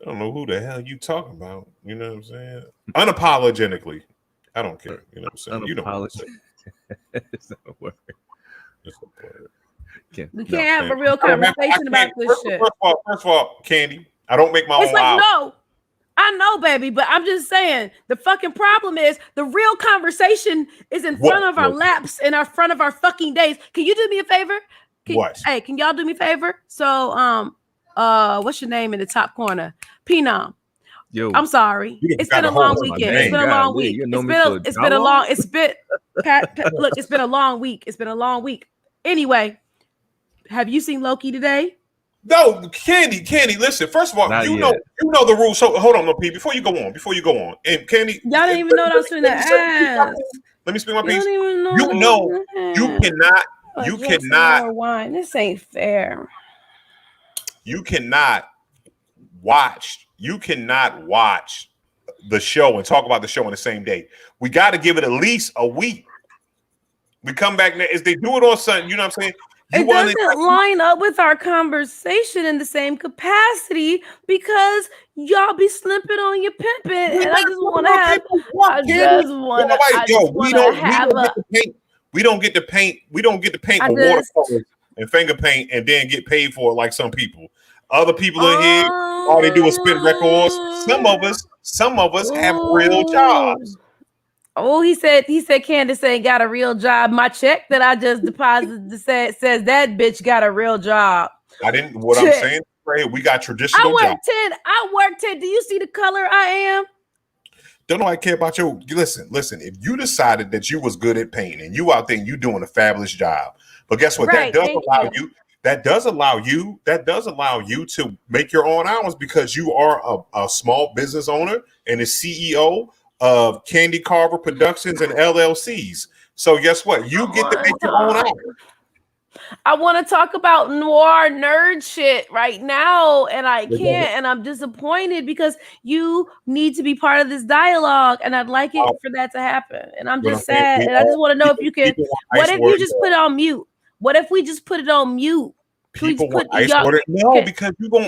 don't know who the hell you talking about. You know what I'm saying? Unapologetically. I don't care. You know what I'm saying? You don't. It's not a word. We can't have a real conversation about this shit. First of all, Candy, I don't make my own. It's like, no, I know, baby, but I'm just saying the fucking problem is the real conversation is in front of our laps, in our front of our fucking days. Can you do me a favor? Hey, can y'all do me a favor? So, what's your name in the top corner? Penam. Yo, I'm sorry. It's been a long weekend. It's been a long week. It's been a long. It's been look. It's been a long week. It's been a long week. Anyway, have you seen Loki today? No, Candy. Listen. First of all, you know the rules. So hold on, P. Before you go on, and Candy, y'all didn't even know what I was doing. Let me speak my piece. You cannot. Wine. This ain't fair. You cannot watch the show and talk about the show on the same day. We got to give it at least a week. We come back now. If they do it on Sunday, you know what I'm saying? It doesn't line up with our conversation in the same capacity because y'all be slipping on your pimping, and I just want to have. We don't get to paint with watercolors and finger paint, and then get paid for it like some people. Other people in here, all they do is spin records. Some of us have real jobs. Oh, he said Candace ain't got a real job. My check that I just deposited says that bitch got a real job. I didn't. What I'm saying, we got traditional jobs. I work 10. Do you see the color I am? Don't know I care about you. Listen. If you decided that you was good at painting and you out there and you doing a fabulous job, but guess what? Right, that does allow you to make your own hours because you are a small business owner and a CEO of Candy Carver Productions and LLCs. So guess what? You get to make your own hours. I want to talk about noir nerd shit right now, and I can't, and I'm disappointed because you need to be part of this dialogue, and I'd like it for that to happen. And I'm just sad, and I just want to know if you can. What if you just put it on mute? What if we just put it on mute? People want ice water. No, because you going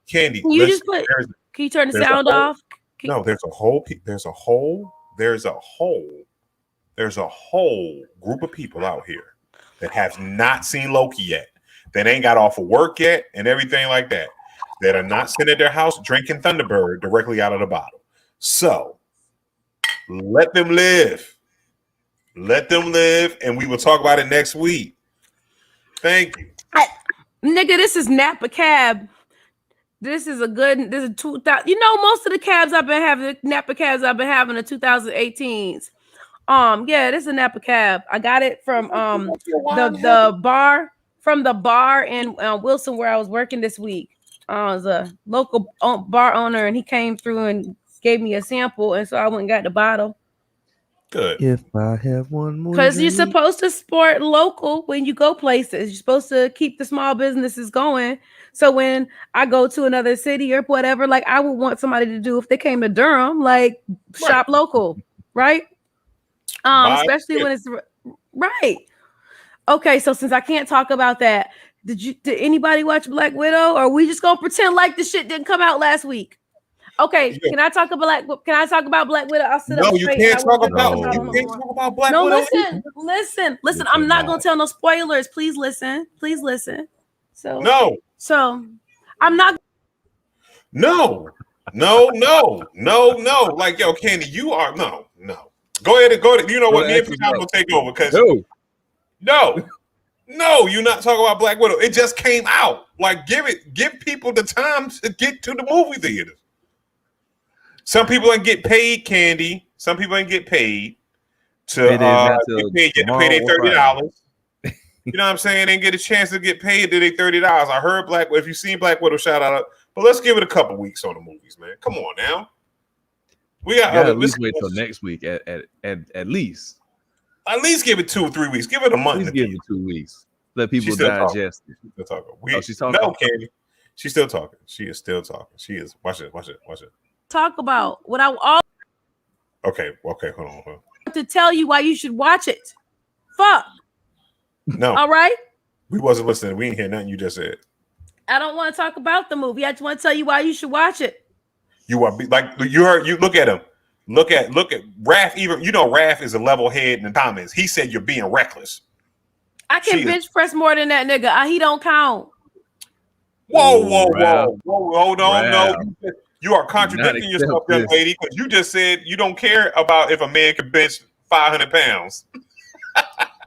Candy. Can you just put? Can you turn the sound off? No, there's a whole group of people out here that have not seen Loki yet, that ain't got off of work yet, and everything like that, that are not sitting at their house drinking Thunderbird directly out of the bottle. So let them live, and we will talk about it next week. Thank you, nigga. This is Napa Cab. This is 2000. You know, most of the cabs I've been having, Napa cabs I've been having, are 2018s. Yeah, this is a Napa cab. I got it from the bar in Wilson where I was working this week. I was a local bar owner, and he came through and gave me a sample, and so I went and got the bottle. Good. If I have one more, because you're supposed to support local when you go places. You're supposed to keep the small businesses going. So when I go to another city or whatever, like I would want somebody to do if they came to Durham, like shop local, right? Especially when it's right. Okay, so since I can't talk about that, did anybody watch Black Widow, or are we just gonna pretend like the shit didn't come out last week? Okay, can I talk about Black Widow? I'll sit up straight. You can't talk about Black Widow. No, listen. I'm not gonna tell no spoilers. Please listen. So I'm not. No. Like, yo, Candy, you are no. Go ahead. You know what? Me and Peter will take over because no, you're not talking about Black Widow. It just came out. Like, give people the time to get to the movie theaters. Some people ain't get paid, Candy. Some people ain't get paid to get to pay their $30. You know what I'm saying? They get a chance to get paid to their $30. I heard if you've seen Black Widow, shout out. But let's give it a couple weeks on the movies, man. Come on now. We got at least wait till next week at least. At least give it 2 or 3 weeks. Give it a month. Give it 2 weeks. Let people digest it. She's still talking. She's talking. No, Candy. She's still talking. She is still talking. She is. Watch it. Talk about what I all. Okay. Hold on. To tell you why you should watch it. Fuck. No. All right. We wasn't listening. We didn't hear nothing you just said. I don't want to talk about the movie. I just want to tell you why you should watch it. You are like you heard. You look at him. Look at Raph. Even Raph is a level head in the comments. He said you're being reckless. I can bench press more than that nigga. He don't count. Whoa! Hold on, no. You are contradicting yourself, young lady, because you just said you don't care about if a man can bench 500 pounds.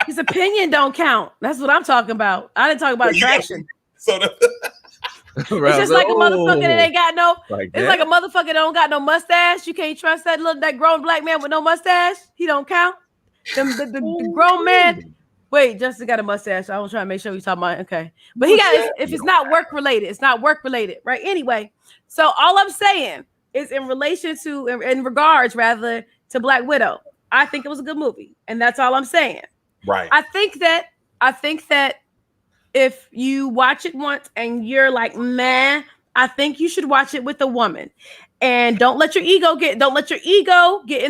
His opinion don't count. That's what I'm talking about. I didn't talk about attraction. It's just like a motherfucker that ain't got no. It's like a motherfucker that don't got no mustache. You can't trust that grown black man with no mustache. He don't count. The grown man. Wait, Justin got a mustache. I was trying to make sure we talking about. Okay, but he got. If it's not work related, it's not work related, right? Anyway, so all I'm saying is in regards rather to Black Widow. I think it was a good movie, and that's all I'm saying. Right. I think that if you watch it once and you're like, man, I think you should watch it with a woman, and don't let your ego get in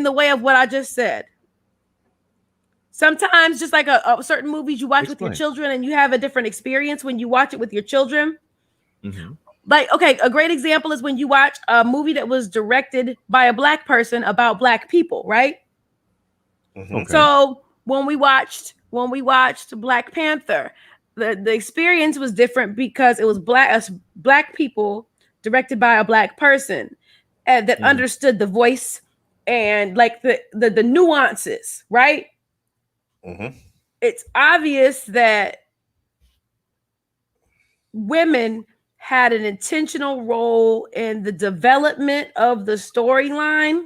the way of what I just said. Sometimes, just like a certain movies you watch with your children, and you have a different experience when you watch it with your children. Mm-hmm. Like, okay, a great example is when you watch a movie that was directed by a black person about black people, right? Mm-hmm. Okay. So when we watched Black Panther, the experience was different because it was black people directed by a black person that understood the voice and like the nuances, right? Mm-hmm. It's obvious that women had an intentional role in the development of the storyline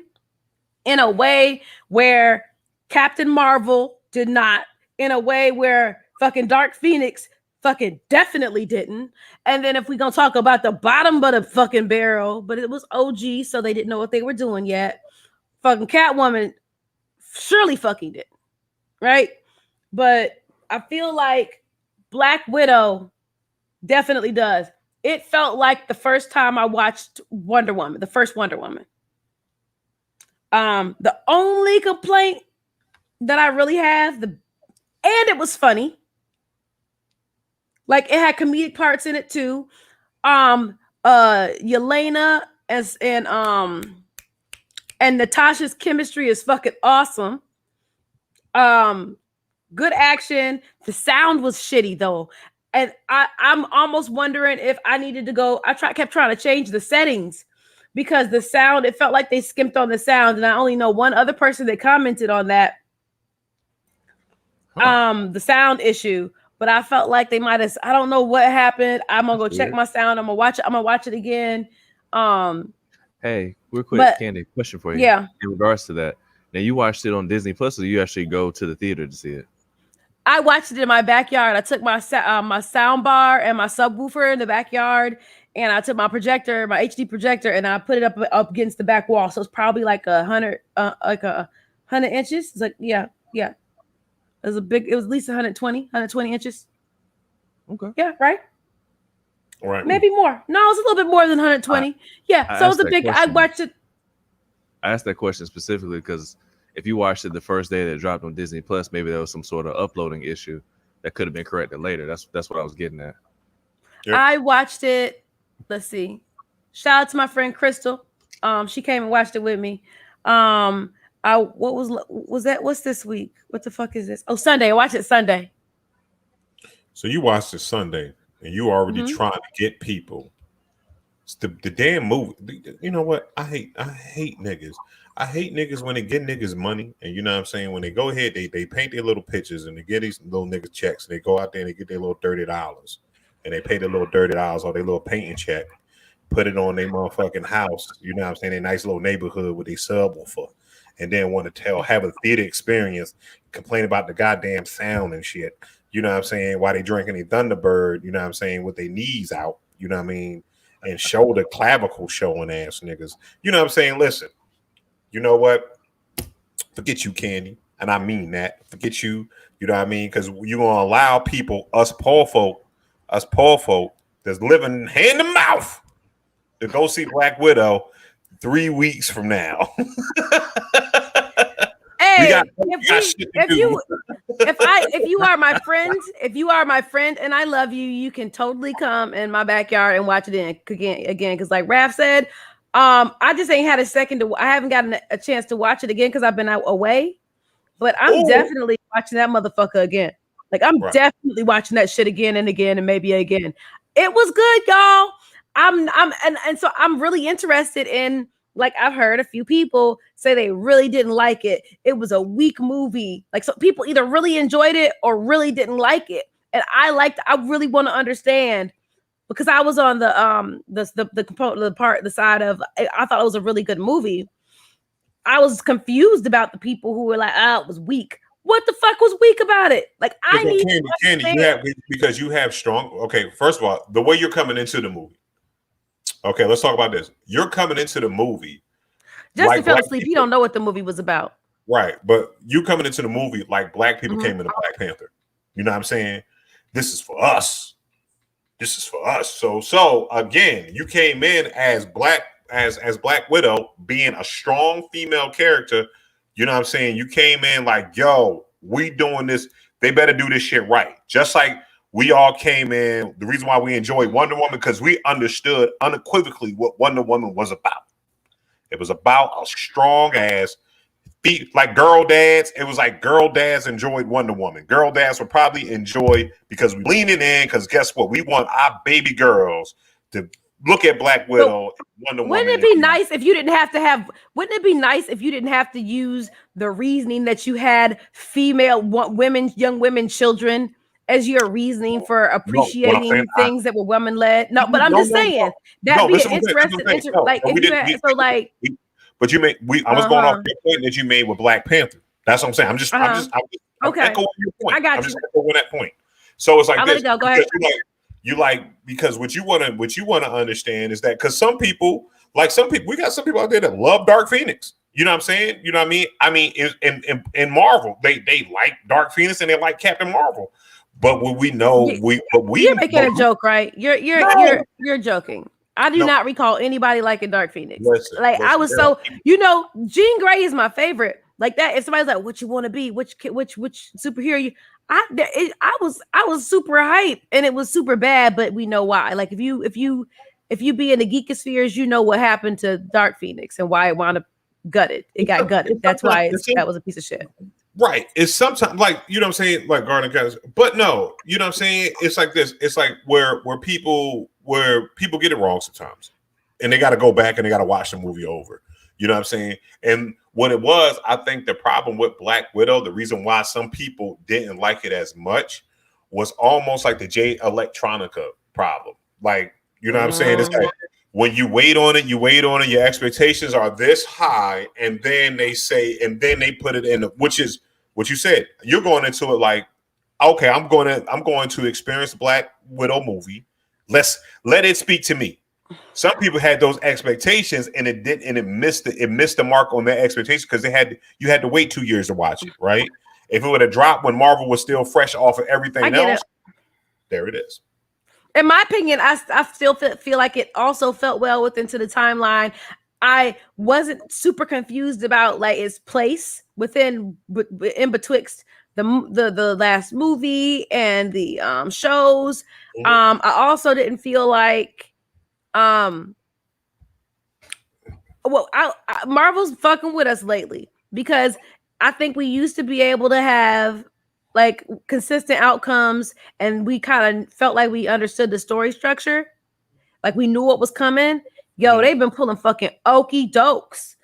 in a way where Captain Marvel did not, in a way where fucking Dark Phoenix fucking definitely didn't. And then if we're gonna talk about the bottom of the fucking barrel, but it was OG, so they didn't know what they were doing yet. Fucking Catwoman surely fucking did, right? But I feel like Black Widow definitely does. It felt like the first time I watched Wonder Woman, the first Wonder Woman. The only complaint that I really have, and it was funny. Like, it had comedic parts in it too. Yelena and Natasha's chemistry is fucking awesome. Good action. The sound was shitty though. And I'm almost wondering if I needed to go. Kept trying to change the settings because the sound, it felt like they skimped on the sound. And I only know one other person that commented on that. The sound issue. But I felt like they might have, I don't know what happened. I'm gonna go check my sound. I'm gonna watch it again. Hey, real quick, Candy, question for you. Yeah. In regards to that. Now, you watched it on Disney Plus, or you actually go to the theater to see it? I watched it in my backyard. I took my sound bar and my subwoofer in the backyard, and I took my projector, my HD projector, and I put it up against the back wall. So it's probably like 100 inches. It's like yeah. It was it was at least 120 inches. Okay. Yeah, right. Right. Maybe more. No, it was a little bit more than 120. So it was a big. I watched it. I asked that question specifically because if you watched it the first day that it dropped on Disney Plus, maybe there was some sort of uploading issue that could have been corrected later. That's what I was getting at. Yep. I watched it. Let's see. Shout out to my friend Crystal. She came and watched it with me. What was that? What's this week? What the fuck is this? Oh, Sunday. I watched it Sunday. So you watched it Sunday, and you already trying to get people. It's the damn movie. You know what? I hate niggas. I hate niggas when they get niggas money, and you know what I'm saying? When they go ahead, they paint their little pictures, and they get these little niggas checks, and they go out there and they get their little $30, and they pay their little $30 or their little painting check, put it on their motherfucking house. You know what I'm saying? A nice little neighborhood with a subwoofer. And then want to have a theater experience, complain about the goddamn sound and shit. You know what I'm saying? While they drinking a Thunderbird, you know what I'm saying, with their knees out, you know what I mean? And shoulder clavicle showing ass niggas. You know what I'm saying? Listen, you know what? Forget you, Candy. And I mean that. Forget you. You know what I mean? Because you're going to allow people, us poor folk that's living hand to mouth to go see Black Widow 3 weeks from now. Hey, if you are my friend, and I love you, you can totally come in my backyard and watch it again. Because like Raph said, I just ain't had I haven't gotten a chance to watch it again because I've been away. But I'm definitely watching that motherfucker again. Like I'm definitely watching that shit again and again and maybe again. It was good, y'all. So I'm really interested in. Like I've heard a few people say they really didn't like it. It was a weak movie. Like so people either really enjoyed it or really didn't like it. And I really want to understand because I was on the side of I thought it was a really good movie. I was confused about the people who were like, oh, it was weak. What the fuck was weak about it? Like I need Candy, because you have strong. Okay, first of all, the way you're coming into the movie. Okay, let's talk about this. You're coming into the movie. Justin fell asleep. You don't know what the movie was about. Right, but you coming into the movie like black people came into Black Panther. You know what I'm saying? This is for us. This is for us. So again, you came in as Black Widow, being a strong female character. You know what I'm saying? You came in like, yo, we doing this. They better do this shit right. Just like we all came in. The reason why we enjoyed Wonder Woman, because we understood unequivocally what Wonder Woman was about. It was about a strong ass, like girl dads. It was like girl dads enjoyed Wonder Woman. Girl dads would probably enjoy because we leaning in. Because guess what? We want our baby girls to look at Black Widow. Wonder Woman. Wouldn't it be nice if you didn't have to have? Wouldn't it be nice if you didn't have to use the reasoning that you had young women, children as your reasoning for appreciating things that were women led? No, but I'm just saying that'd be an interesting. But you made I was going off the point that you made with Black Panther. That's what I'm saying. I'm just echoing your point. I got you. I'm just echoing that point. So it's like I'll let it go. Go ahead. Because what you want to understand is that because we got some people out there that love Dark Phoenix. You know what I'm saying? You know what I mean? I mean, in Marvel, they like Dark Phoenix and they like Captain Marvel. But what we know, you're making a joke, right? You're joking. I do not recall anybody liking Dark Phoenix. I was Jean Grey is my favorite. Like that. If somebody's like, "What you want to be? Which superhero?" I was super hyped, and it was super bad. But we know why. Like if you be in the geekospheres, you know what happened to Dark Phoenix and why it wound up gutted. It got gutted. That's why that was a piece of shit. Right. It's sometimes like, you know what I'm saying? Like Garden Guys. But no, you know what I'm saying? It's like this. It's like where people get it wrong sometimes. And they got to go back and they got to watch the movie over. You know what I'm saying? And what it was, I think the problem with Black Widow, the reason why some people didn't like it as much was almost like the J Electronica problem. Like, you know what I'm saying? It's like when you wait on it, your expectations are this high, and then they put it in, which is what you said. You're going into it like, okay, I'm going to experience the Black Widow movie. Let it speak to me. some people had those expectations and it didn't, and it missed the mark on their expectations because you had to wait 2 years to watch it, right? If it would have dropped when Marvel was still fresh off of everything else, there it is. In my opinion, I still feel like it also felt well into the timeline. I wasn't super confused about like its place in betwixt the last movie and the shows. I also didn't feel like Marvel's fucking with us lately because I think we used to be able to have like consistent outcomes and we kind of felt like we understood the story structure. Like we knew what was coming. Yo, they've been pulling fucking okie dokes.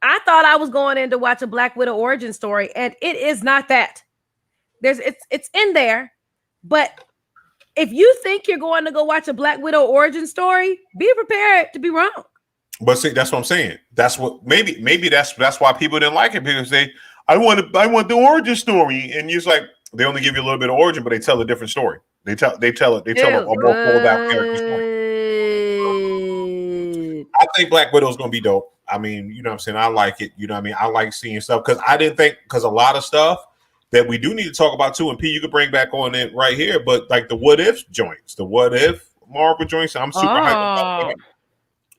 I thought I was going in to watch a Black Widow origin story, and it is not that. It's in there, but if you think you're going to go watch a Black Widow origin story, be prepared to be wrong. But see, that's what I'm saying. That's what maybe that's why people didn't like it because I want the origin story, and you're like they only give you a little bit of origin, but they tell a different story. They tell a more pulled out character story. I think Black Widow is gonna be dope. I mean, you know what I'm saying? I like it. You know what I mean? I like seeing stuff because I didn't think because a lot of stuff that we do need to talk about too, and P, you could bring back on it right here, but like the what if joints, the what if Marvel joints, I'm super hyped about that.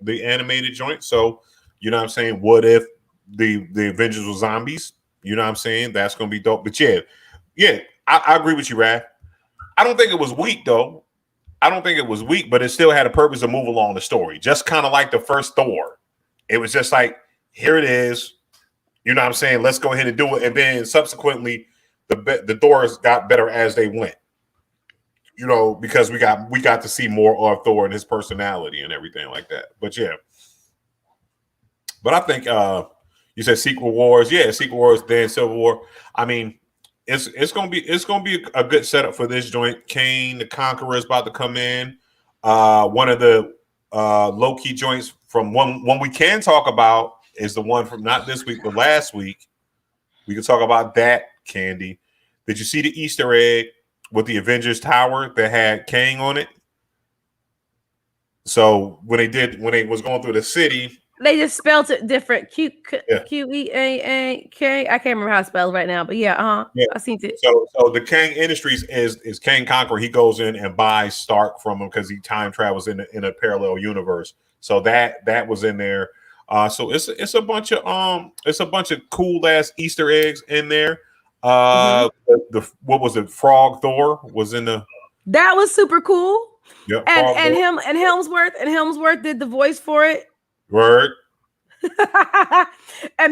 The animated joint. So, you know what I'm saying? What if the Avengers were zombies? You know what I'm saying? That's gonna be dope. But yeah, I agree with you, Raph. I don't think it was weak though. I don't think it was weak, but it still had a purpose to move along the story. Just kind of like the first Thor. It was just like, here it is. You know what I'm saying? Let's go ahead and do it. And then subsequently, the Thors got better as they went. You know, because we got to see more of Thor and his personality and everything like that. But yeah. But I think you said Secret Wars. Yeah, Secret Wars, then Civil War. I mean, it's gonna be a good setup for this joint. Kane the Conqueror is about to come in. One of the low-key joints from one we can talk about is the one from not this week but last week. We can talk about that, Candy. Did you see the Easter egg with the Avengers Tower that had Kang on it? So when they was going through the city, they just spelled it different. Q-E-A-A-K. I can't remember how it spells right now, but yeah, I seen it. So the Kang Industries is Kang Conqueror. He goes in and buys Stark from him because he time travels in a parallel universe. So that was in there. So it's a bunch of cool ass Easter eggs in there. The what was it? Frog Thor was in the. That was super cool. Yep. And Helmsworth did the voice for it. Word. And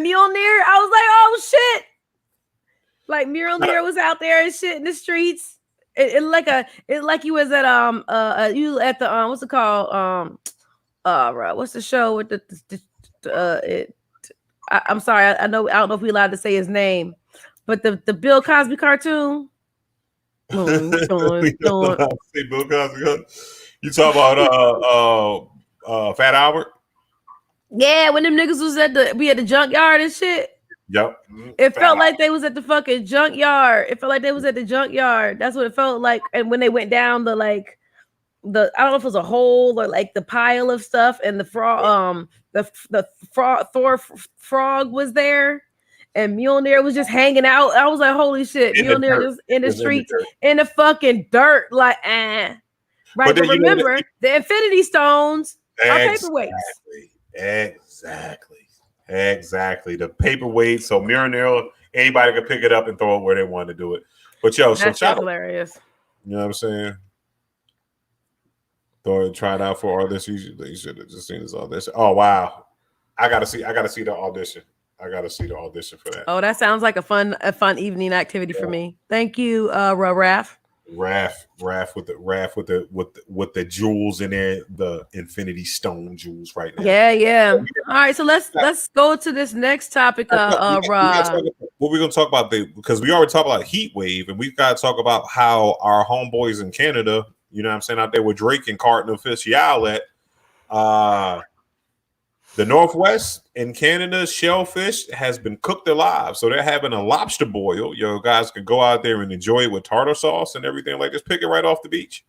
Mjolnir, I was like, oh shit! Like Mjolnir was out there and shit in the streets. It like you was at you at the what's it called what's the show with I'm sorry I don't know if we're allowed to say his name, but the Bill Cosby cartoon. Bill Cosby. You talk about Fat Albert? Yeah, when them niggas was at the junkyard and shit. Yep. It felt like they was at the fucking junkyard. It felt like they was at the junkyard. That's what it felt like. And when they went down the I don't know if it was a hole or like the pile of stuff, and the frog, Thor frog was there, and Mjolnir was just hanging out. I was like, holy shit, Mjolnir just in the streets, in the fucking dirt, like Right, but remember the Infinity Stones are paperweights. Exactly. The paperweight. So Mjolnir, anybody could pick it up and throw it where they want to do it. But that's hilarious. You know what I'm saying? Throw it, try it out for audition. You should have just seen this audition. Oh wow, I gotta see the audition. I gotta see the audition for that. Oh, that sounds like a fun evening activity for me. Thank you, Raph. Raph with the jewels in there, the Infinity Stone jewels right now. Yeah. All right, so let's go to this next topic. What we're gonna talk about because we already talked about heat wave, and we've got to talk about how our homeboys in Canada, you know what I'm saying, out there with Drake and Carton Official at the Northwest in Canada, shellfish has been cooked alive. So they're having a lobster boil. You guys can go out there and enjoy it with tartar sauce and everything like this. Pick it right off the beach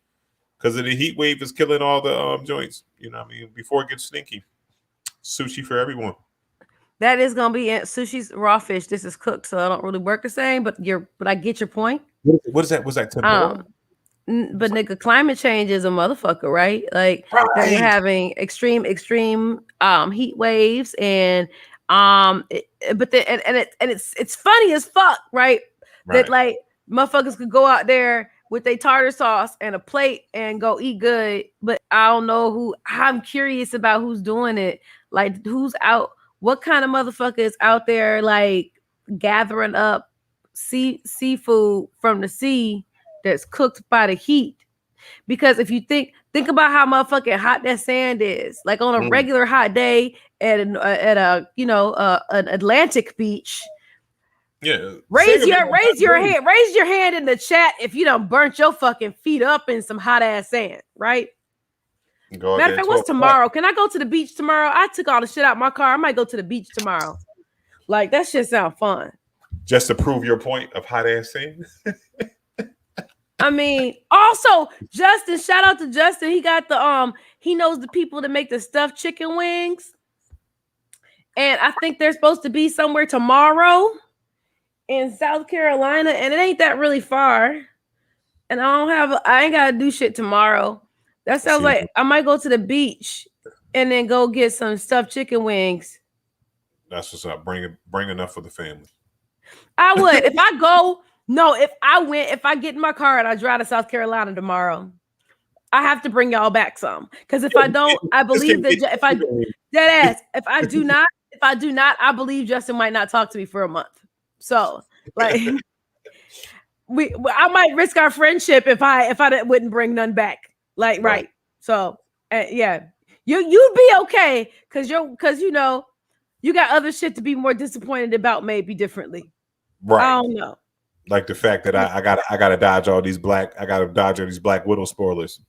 because the heat wave is killing all the joints. You know what I mean? Before it gets stinky. Sushi for everyone. That is gonna be sushi's raw fish. This is cooked, so I don't really work the same. But I get your point. What is that? Was that tempura? But nigga, climate change is a motherfucker, right? Like they're having extreme heat waves, and it's funny as fuck, right? That like motherfuckers could go out there with their tartar sauce and a plate and go eat good, but I don't know who. I'm curious about who's doing it. Like who's out? What kind of motherfucker is out there like gathering up seafood from the sea that's cooked by the heat? Because if you think about how motherfucking hot that sand is, like on a regular hot day at a an Atlantic beach. Yeah. Raise your hand in the chat if you done burnt your fucking feet up in some hot ass sand, right? Matter of fact, what's tomorrow? Can I go to the beach tomorrow? I took all the shit out my car. I might go to the beach tomorrow. Like that shit sound fun. Just to prove your point of hot ass sand. I mean, also Justin, shout out to Justin. He got the he knows the people that make the stuffed chicken wings. And I think they're supposed to be somewhere tomorrow in South Carolina, and it ain't that really far. And I ain't gotta do shit tomorrow. That sounds like I might go to the beach and then go get some stuffed chicken wings. That's what's up. Bring enough for the family. I would. If I get in my car and I drive to South Carolina tomorrow, I have to bring y'all back some. Because if I don't, I believe that if I do not, I believe Justin might not talk to me for a month. So like I might risk our friendship if I wouldn't bring none back. Like right. So yeah, you'd be okay because you know you got other shit to be more disappointed about, maybe differently. Right. I don't know. Like the fact that I gotta dodge all these black widow spoilers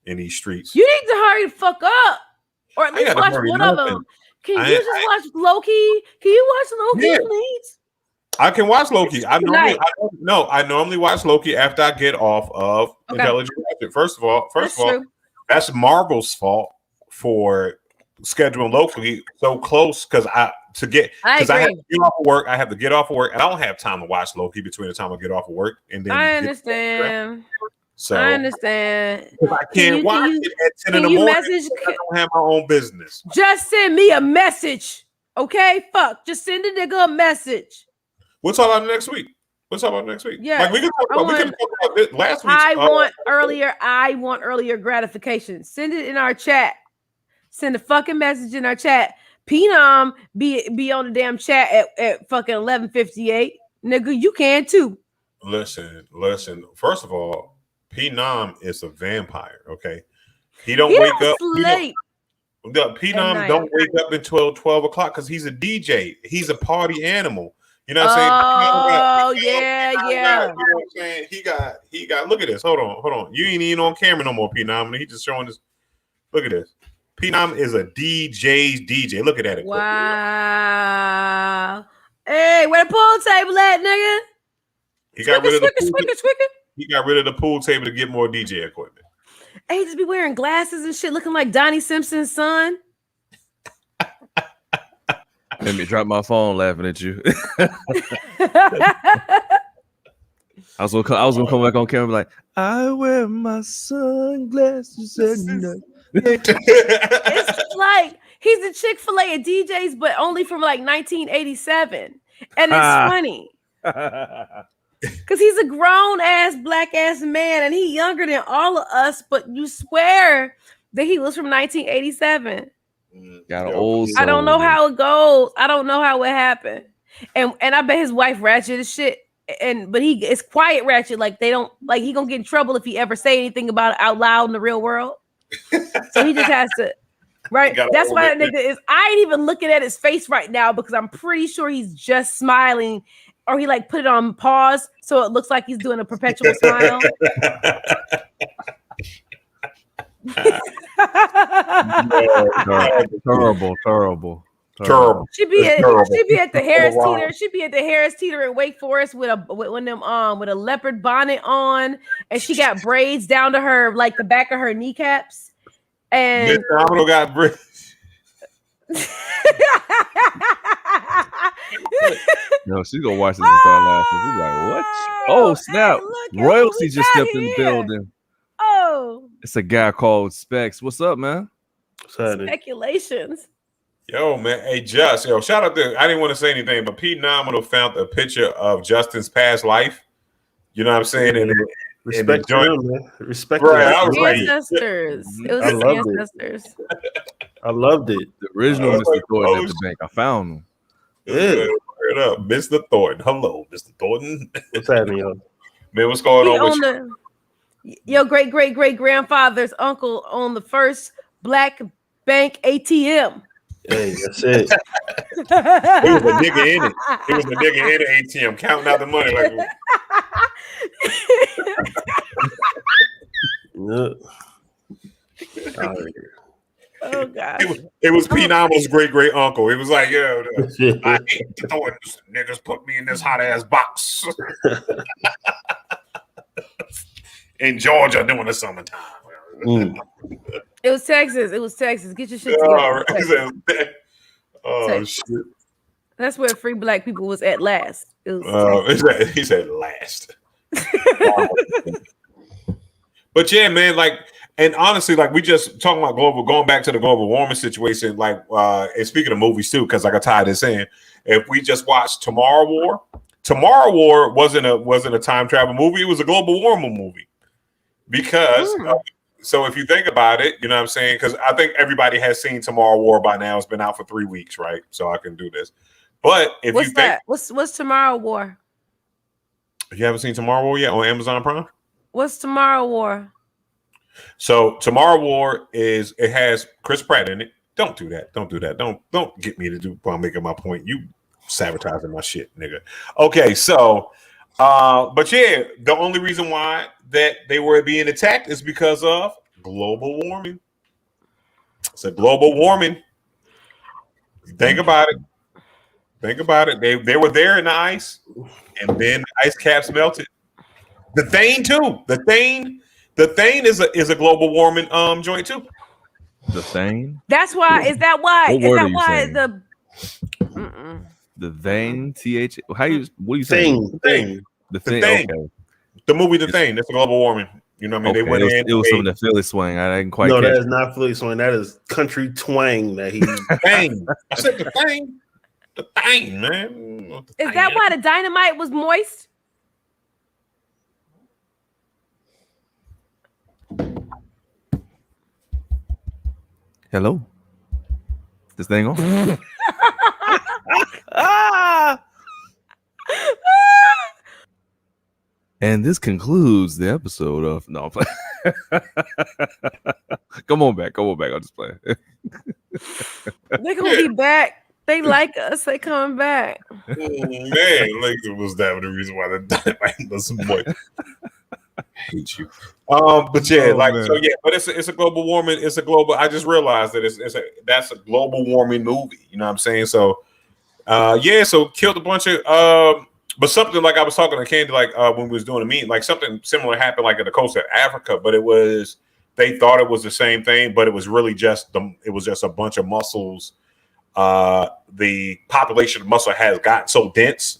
in these streets. You need to hurry the fuck up, or at least watch one of them. Can you just watch Loki? Can you watch Loki, please? I can watch Loki. I normally watch Loki after I get off of Intelligent Ratchet. First of all, that's Marvel's fault for scheduling Loki so close because I have to get off of work. I have to get off of work, and I don't have time to watch Loki between the time I get off of work and then. I understand. So I understand. I can't watch it at 10 in the morning. I don't have my own business. Just send me a message, okay? Fuck, just send a nigga a message. We'll talk about it next week. Yeah, like we can talk about this last week. I want earlier gratification. Send it in our chat. Send a fucking message in our chat. Phenom be on the damn chat at fucking 11:58. Nigga, you can too. Listen. First of all, Phenom is a vampire. Okay, he don't wake up. Phenom don't wake up until 12 o'clock because he's a DJ. He's a party animal. You know what I'm saying? Yeah. You know what I'm saying? He got. Look at this. Hold on. You ain't even on camera no more, Phenom. He just showing this. Look at this. Phenom is a DJ's DJ. Look at that. Wow. Hey, where the pool table at, nigga? He got rid of the pool table to get more DJ equipment. Hey, he just be wearing glasses and shit, looking like Donnie Simpson's son. Let me drop my phone laughing at you. I was gonna come back on camera like, I wear my sunglasses at night. It's like he's a Chick-fil-A at DJs, but only from like 1987. And it's funny. Because he's a grown-ass, black-ass man, and he's younger than all of us, but you swear that he was from 1987. Got an old soul. I don't know how it goes. I don't know how it happened. And I bet his wife Ratchet as shit. But it's quiet Ratchet. Like they don't like he gonna get in trouble if he ever say anything about it out loud in the real world. So he just has to, right? That's why that nigga is. I ain't even looking at his face right now because I'm pretty sure he's just smiling, or he like put it on pause so it looks like he's doing a perpetual smile. Terrible. She'd be at the Harris Teeter. She'd be at the Harris Teeter in Wake Forest with a leopard bonnet on, and she got braids down to her like the back of her kneecaps, And Phenomenal got bridge. No, she's gonna watch this and start laughing. She's like, what? Oh, snap. Hey, Royalty just stepped in the building. Oh. It's a guy called Specs. What's up, man? Speculations. Yo, man. Hey, Just. Yo, shout out to, I didn't want to say anything, but Pete Nominal found a picture of Justin's past life. You know what I'm saying? And respect to him, man. Respect to his ancestors. It was his ancestors. I loved it. The original Mr. Thornton at the bank. I found him. Yeah. Word up, Mr. Thornton. Hello, Mr. Thornton. What's happening, yo? Man, what's going on with you? Your great grandfather's uncle on the first black bank ATM. Hey, that's it. He was a nigga in it. He was a nigga in the ATM counting out the money. Like, oh God! It was P. Nominal's great uncle. It was like, yo, I hate Thorntons. Niggas put me in this hot ass box in Georgia during the summertime. It was Texas. Get your shit together. Oh shit! That's where free black people was at last. It was he said last. But yeah, man, like, and honestly, like, we just talking about going back to the global warming situation, like, and speaking of movies too, because I got tired of saying, if we just watched Tomorrow War wasn't a time travel movie, it was a global warming movie. Because so if you think about it, you know what I'm saying? Because I think everybody has seen Tomorrow War by now. It's been out for 3 weeks, right? So I can do this. But if what's that? What's Tomorrow War? You haven't seen Tomorrow War yet on Amazon Prime? What's Tomorrow War? So Tomorrow War it has Chris Pratt in it. Don't do that. Don't get me to do while I'm making my point. You sabotaging my shit, nigga. Okay, so but yeah, the only reason why that they were being attacked is because of global warming. It's a global warming. Think about it. They were there in the ice, and then the ice caps melted. The Thane too. The Thane is a global warming joint too. The Thane. That's why. Is that why? What word are you saying? The Thane? TH? What are you saying? Thane. The Thane. Okay. The movie The Thane. That's a global warming. You know what I mean? Okay. They went it was some of the Philly swing. I didn't quite. No, that is not Philly swing. That is country twang. That he. Thane. I said the Thane. The Thane, man. Is that why the dynamite was moist? Hello. This thing on? And this concludes the episode of No. Come on back. I'll just play. They're gonna be back. They like us. They coming back. Man, like was that the reason why the dynamite was moist? I hate you. But yeah, but it's a global warming. It's a global. I just realized that that's a global warming movie. You know what I'm saying? So, so killed a bunch of. But something like I was talking to Candy, like when we was doing a meeting, like something similar happened, like at the coast of Africa. But they thought it was the same thing, but it was really just a bunch of mussels. The population of mussel has gotten so dense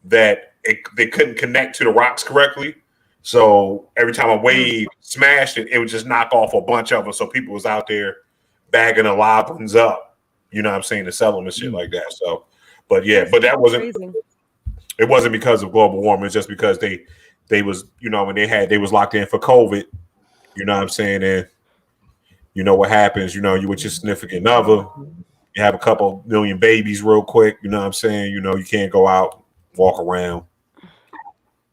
that they couldn't connect to the rocks correctly. So every time a wave smashed it, it would just knock off a bunch of them. So people was out there bagging the live ones up, you know what I'm saying, to sell them and shit like that. So, but that wasn't, it wasn't because of global warming. It's just because they was, you know, when they was locked in for COVID, you know what I'm saying? And you know what happens, you know, you with your significant other, you have a couple million babies real quick, you know what I'm saying? You know, you can't go out, walk around.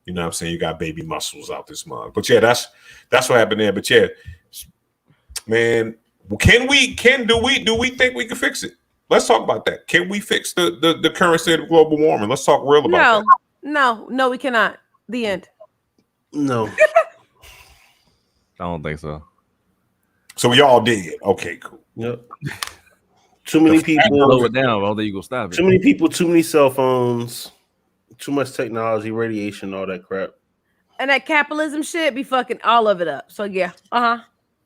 You know what I'm saying? You got baby muscles out this month. But yeah, that's what happened there. But yeah, man, do we think we can fix it? Let's talk about that. Can we fix the current state of global warming? Let's talk real about that. No, we cannot. The end. No. I don't think so. So we all did. Okay, cool. Yep. Too many people. Slow it down. I don't think you gonna stop it. Too many people, too many cell phones. Too much technology, radiation, all that crap. And that capitalism shit be fucking all of it up. So yeah,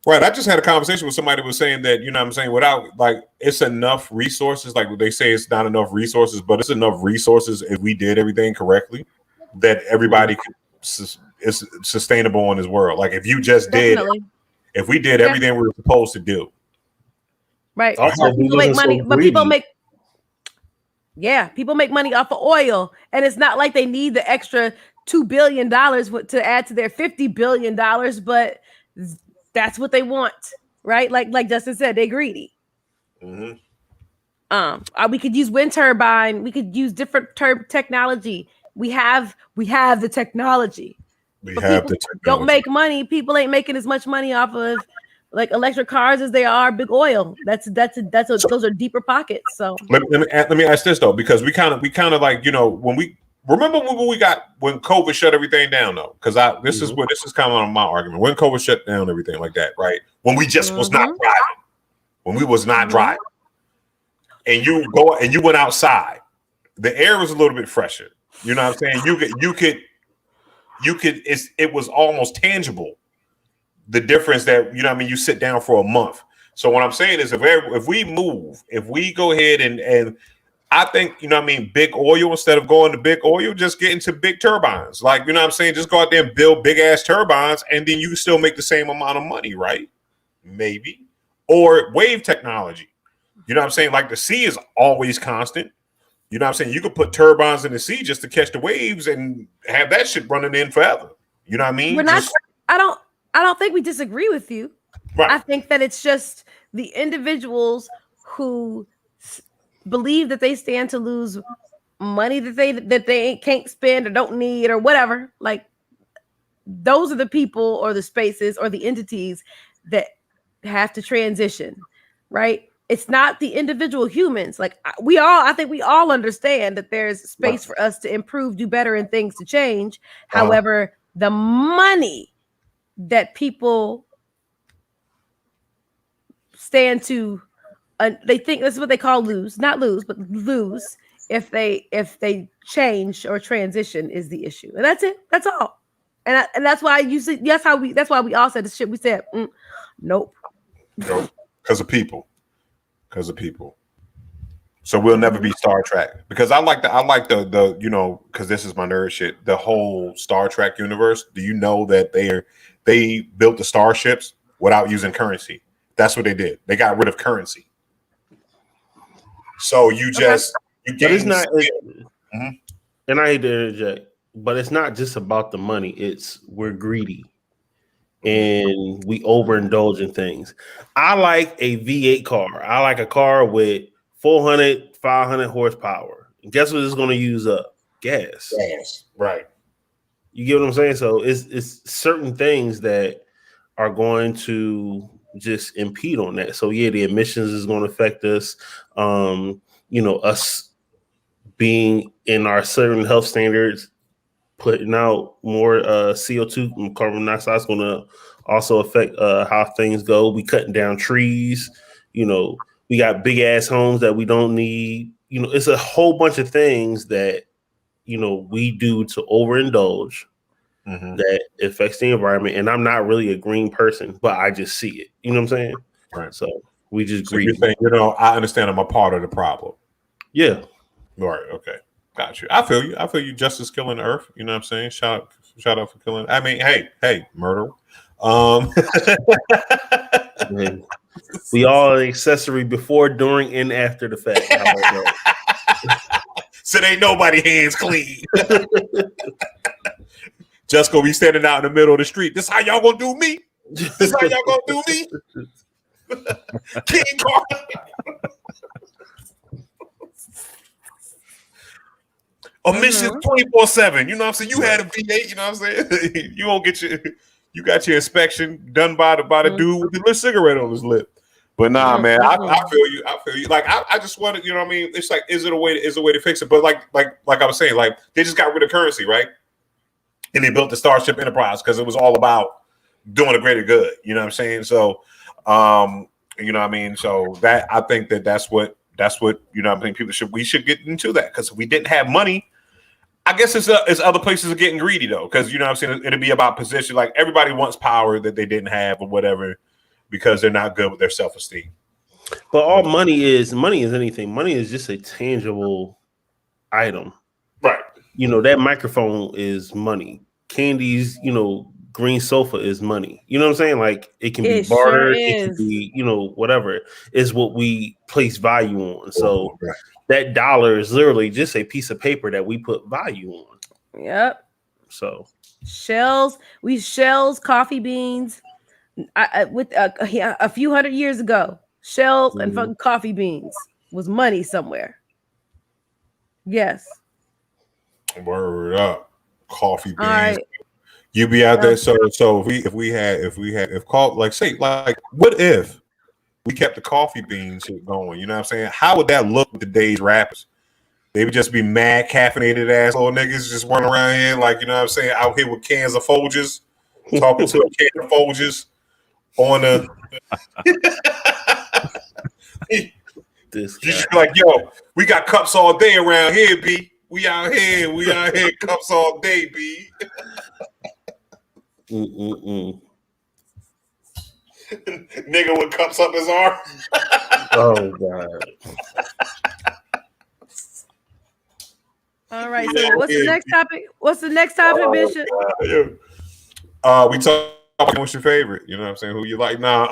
Right. I just had a conversation with somebody who was saying that, you know what I'm saying, without like it's enough resources, like they say it's not enough resources, but it's enough resources if we did everything correctly that everybody is sustainable in this world. Like if you just if we did everything we were supposed to do. Right. Also, people make money, but people make money off of oil. And it's not like they need the extra $2 billion to add to their $50 billion, but that's what they want, right? Like Justin said, they're greedy. Mm-hmm. We could use wind turbine. We could use different technology. We have the technology. Don't make money. People ain't making as much money off of like electric cars as they are big oil. Those are deeper pockets. So let me ask this though, because we kind of like, you know, when COVID shut everything down though, because this is kind of my argument. When COVID shut down everything like that, right? When we just was not driving, when we was not driving, and you went outside, the air was a little bit fresher. You know what I'm saying? It was almost tangible. The difference that, you know what I mean, you sit down for a month. So what I'm saying is if we go ahead and I think, you know what I mean, big oil, instead of going to big oil, just get into big turbines. Like, you know what I'm saying? Just go out there and build big ass turbines and then you can still make the same amount of money, right? Maybe. Or wave technology. You know what I'm saying? Like the sea is always constant. You know what I'm saying? You could put turbines in the sea just to catch the waves and have that shit running in forever. You know what I mean? I don't think we disagree with you. Right. I think that it's just the individuals who believe that they stand to lose money that they can't spend or don't need or whatever. Like those are the people or the spaces or the entities that have to transition, right? It's not the individual humans. Like I think we all understand that there's space for us to improve, do better, and things to change. However, the money that people stand to, they think that's what they call lose if they change or transition is the issue, and that's it. That's all, and that's why that's why we all said the shit we said. Nope, because of people. So we'll never be Star Trek, because I like the you know, because this is my nerd shit, the whole Star Trek universe. Do you know that they built the starships without using currency? That's what they did. They got rid of currency. So you just but it's not. And I hate to interject, but it's not just about the money. It's we're greedy and we overindulge in things. I like a V8 car. I like a car with 400, 500 horsepower. And guess what it's going to use up? Gas. Right. You get what I'm saying? So it's certain things that are going to just impede on that. So yeah, the emissions is going to affect us. You know, us being in our certain health standards, putting out more CO2 and carbon monoxide is going to also affect how things go. We cutting down trees. You know, we got big ass homes that we don't need. You know, it's a whole bunch of things that, you know, we do to overindulge that affects the environment. And I'm not really a green person, but I just see it. You know what I'm saying? Right. So we just you're saying, you know, I understand I'm a part of the problem. Yeah. All right. Okay. Got you. I feel you. Justice killing the earth. You know what I'm saying? Shout out for killing. I mean, hey, murder. We all an accessory before, during, and after the fact. How about that? So ain't nobody hands clean. Just gonna be standing out in the middle of the street. This how y'all gonna do me? This how y'all gonna do me? King Kong. Emissions 24/7. You know what I'm saying? You had a V8. You know what I'm saying? You won't get you got your inspection done by the dude with the little cigarette on his lip. But nah, man, I feel you. I feel you. Like I just wanted, you know what I mean? It's like, is there a way to fix it? But like I was saying, like they just got rid of currency, right? And they built the Starship Enterprise because it was all about doing a greater good. You know what I'm saying? So, you know what I mean? So that I think that's what you know. I think we should get into that, because if we didn't have money, I guess it's other places are getting greedy though, because you know what I'm saying, it'll be about position. Like everybody wants power that they didn't have or whatever. because they're not good with their self-esteem. But all money is anything. Money is just a tangible item. Right. You know, that microphone is money. Candy's, green sofa is money. You know what I'm saying? Like, it can be bartered. It can be, whatever is what we place value on. So that dollar is literally just a piece of paper that we put value on. Yep. So shells, coffee beans, with a few hundred years ago, shells and fucking coffee beans was money somewhere. Yes. Word up, coffee beans. Right. You be out there. So if what if we kept the coffee beans going? You know what I'm saying? How would that look with today's rappers? They would just be mad, caffeinated ass little niggas just running around here, like, you know what I'm saying, out here with cans of Folgers, talking to a can of Folgers on a. This you should be like, yo, we got cups all day around here, B. We out here, cups all day, B. Nigga with cups up his arm. Oh God. All right. So what's the next topic? Bishop? We talk about what's your favorite. You know what I'm saying? Who you like now?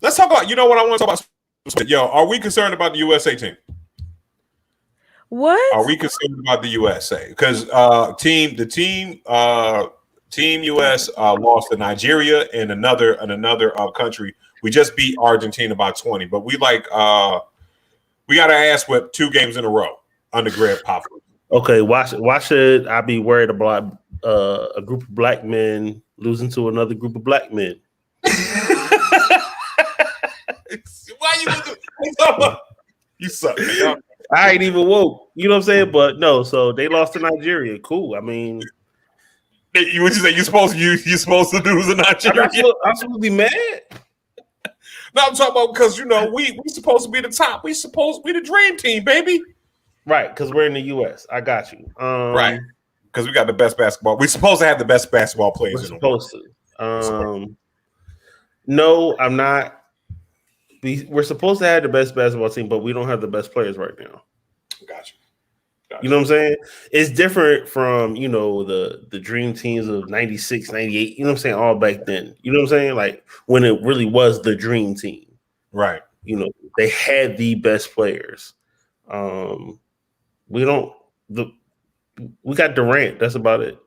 Let's talk about. You know what I want to talk about? Yo, are we concerned about the USA team? What? Are we concerned about the USA? Because Team US lost to Nigeria and another country. We just beat Argentina by 20, but we got to ask what 2 games in a row under Greg Popovich. Okay, why should I be worried about a group of black men losing to another group of black men? Why you suck, man. I ain't even woke. You know what I'm saying? But no, so they lost to Nigeria. Cool. I mean, what you say? You're supposed to lose to Nigeria. I'm supposed to be mad. No, I'm talking about because we supposed to be the top. We supposed to be the dream team, baby. Right, because we're in the US. I got you. Right, because we got the best basketball. We're supposed to have the best basketball players. We're supposed to. No, I'm not. We're supposed to have the best basketball team, but we don't have the best players right now. Gotcha. You know what I'm saying? It's different from, the dream teams of 96, 98, you know what I'm saying? All back then. You know what I'm saying? Like when it really was the dream team. Right. They had the best players. We got Durant. That's about it.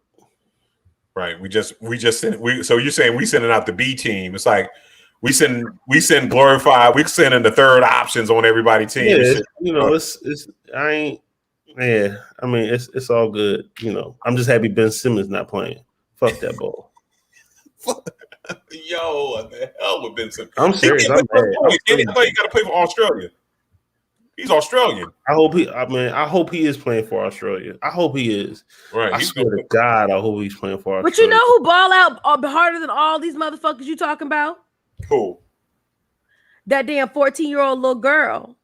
Right. So you're saying we sending out the B team. It's like we send glorified. We sending the third options on everybody's team. Yeah, it's all good. I'm just happy Ben Simmons not playing. Fuck that ball. Yo, what the hell with Ben Simmons? I'm serious. I'm mad. I thought you got to play for Australia. He's Australian. I hope he is playing for Australia. I hope he is. Right. I swear to God, I hope he's playing for Australia. But you know who ball out harder than all these motherfuckers you talking about? Who? That damn 14-year-old little girl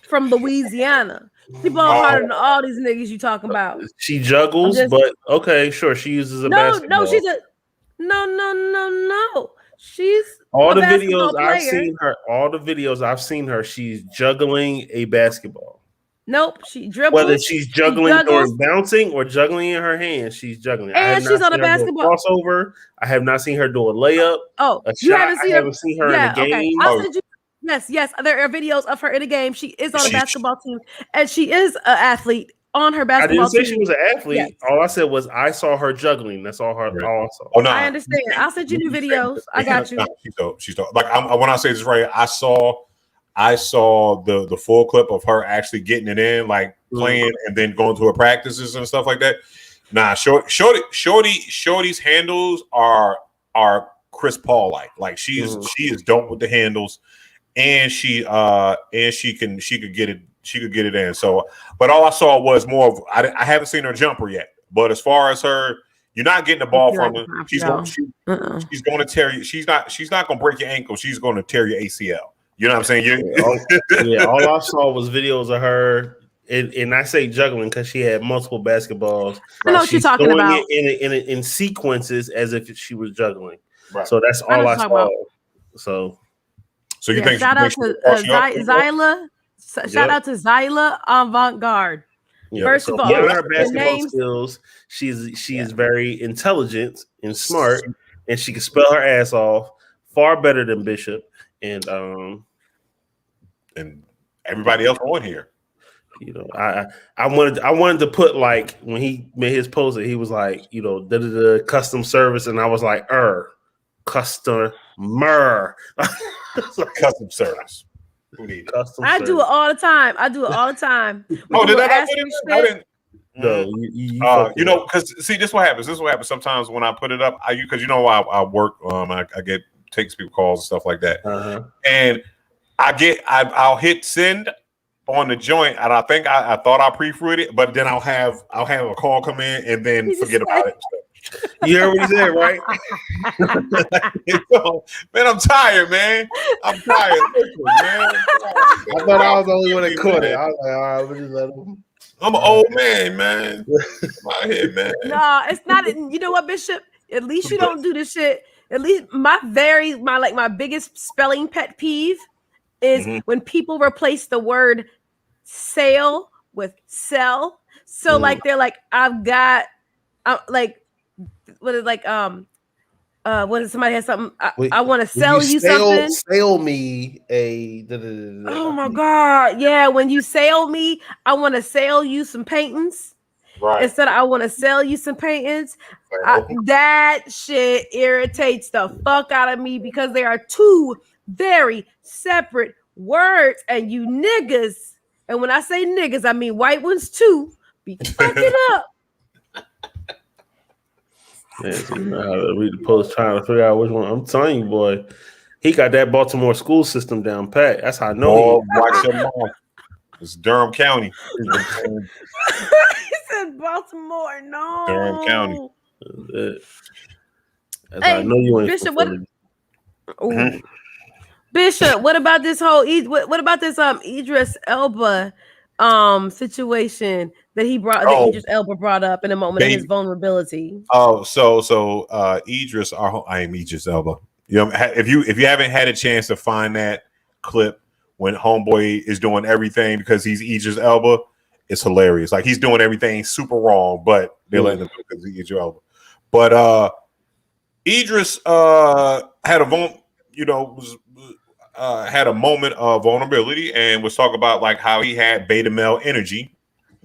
from Louisiana. She ball harder than all these niggas you talking about. She juggles, but okay, sure. She uses a basketball. No, she's a no. She's all the videos I've seen her. All the videos I've seen her. She's juggling a basketball. Nope, she dribbles. Whether she's juggling or bouncing or juggling in her hands, she's juggling. And she's on a basketball crossover. I have not seen her do a layup. Oh, you haven't seen her in a game. Okay. I'll send you. Yes. There are videos of her in a game. She is on a basketball team, and she is an athlete on her basketball team. I didn't say she was an athlete. Yes. All I said was I saw her juggling. That's all her. All I saw. Oh, no. I understand. I'll send you new videos. I got you. She's dope. Like when I say this right, I saw the full clip of her actually getting it in, like playing and then going to her practices and stuff like that. Nah, Shorty's handles are Chris Paul like she is dope with the handles, and she could get it in. So, but all I saw was more of I haven't seen her jumper yet. But as far as her, you're not getting the ball from her. She's going to tear you. She's not going to break your ankle. She's going to tear your ACL. You know what I'm saying? All I saw was videos of her and I say juggling because she had multiple basketballs. I know what you're talking about. In sequences as if she was juggling. Right. So that's all I saw. So you think? Shout out to Zyla. Shout out to Zyla Avant-Garde. Yeah. First of all, her basketball skills, she is very intelligent and smart, and she can spell her ass off far better than Bishop and everybody else on here. You know, I wanted to put like when he made his poster, he was like, you know, the custom service, and I was like, customer, custom service. I do it all the time. Oh, did I didn't? No, you know, because see, this is what happens. Sometimes when I put it up, because you know I work, I get takes people calls and stuff like that, and I'll hit send on the joint, and I think I thought I proofread it, but then I'll have a call come in and then forget about it. You heard what he said, right? Man, I'm tired, man. Listen, man. I thought I was the only one that caught it. I was like, all right, we'll just let him. I'm an old man. My head, man. No, it's not. You know what, Bishop? At least you don't do this shit. At least my biggest spelling pet peeve is when people replace the word sale with sell. So like they're like, I've got what is somebody has something I want to sell you something. Sell me a oh my god, yeah, when you sell me, I want to sell you some paintings. Right. Instead of I want to sell you some paintings. That shit irritates the fuck out of me because they are two very separate words, and you niggas, and when I say niggas, I mean white ones too, be fucking up. Yeah, so you know how to read the post trying to figure out which one. I'm telling you, boy, he got that Baltimore school system down pat. That's how I know. Watch your mouth. It's Durham County. He said Baltimore. No, Durham County. That's how I know you ain't. Bishop, Bishop, what about this whole? What about this Idris Elba situation that he brought? That Idris Elba brought up in a moment of his vulnerability. Oh, so Idris, I am Idris Elba. You know, if you haven't had a chance to find that clip when Homeboy is doing everything because he's Idris Elba, it's hilarious. Like he's doing everything super wrong, but they're letting him do it because he's Idris Elba. But Idris had a moment of vulnerability and was talking about like how he had beta male energy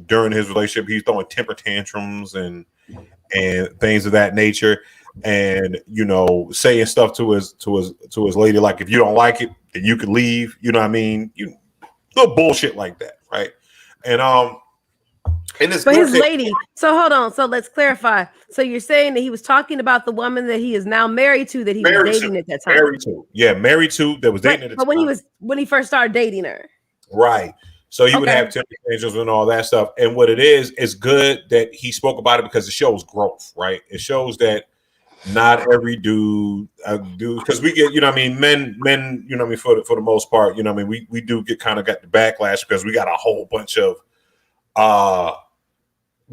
during his relationship. He's throwing temper tantrums and things of that nature, and saying stuff to his lady like, if you don't like it, then you can leave. You know what I mean? Little bullshit like that, right? And but his lady. So hold on. So let's clarify. So you're saying that he was talking about the woman that he is now married to, that he was dating at that time. Married to that was dating at the time. But when he first started dating her, right? So he would have temper tantrums and all that stuff. And what it is, it's good that he spoke about it because it shows growth, right? It shows that not every dude, because we get, men, for the most part, we do get kind of got the backlash because we got a whole bunch of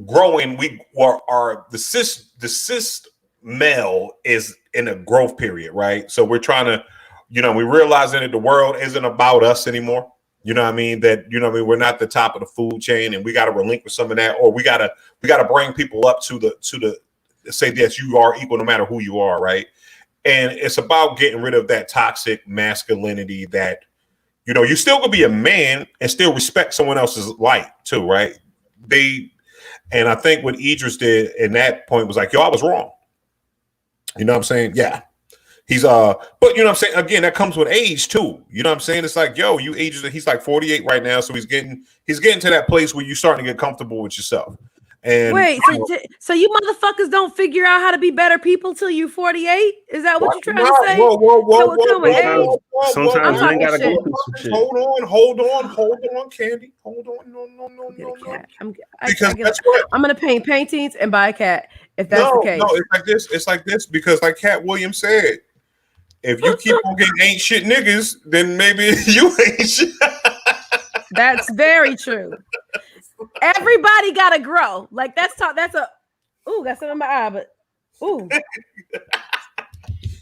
growing. The cis male is in a growth period, right? So we're trying to, we realizing that the world isn't about us anymore. You know what I mean? That, we're not the top of the food chain, and we got to relinquish some of that, or we got to bring people up to the say that you are equal no matter who you are, right? And it's about getting rid of that toxic masculinity that, you still gonna be a man and still respect someone else's light too, right? And I think what Idris did in that point was like, yo, I was wrong. You know what I'm saying? Yeah. He's but you know what I'm saying? Again, that comes with age too. You know what I'm saying? It's like, yo, you age, he's like 48 right now, so he's getting to that place where you're starting to get comfortable with yourself. And wait, so you motherfuckers don't figure out how to be better people till you're 48? Is that what you're trying to say? Whoa. Sometimes you ain't gotta go through some shit. Hold on, Candy. Hold on. No. Because that's what I'm gonna paint paintings and buy a cat if that's the case. No, it's like this because like Cat Williams said, if you keep on getting ain't shit niggas, then maybe you ain't shit. That's very true. Everybody gotta grow. Like that's a ooh, got something in my eye, but ooh.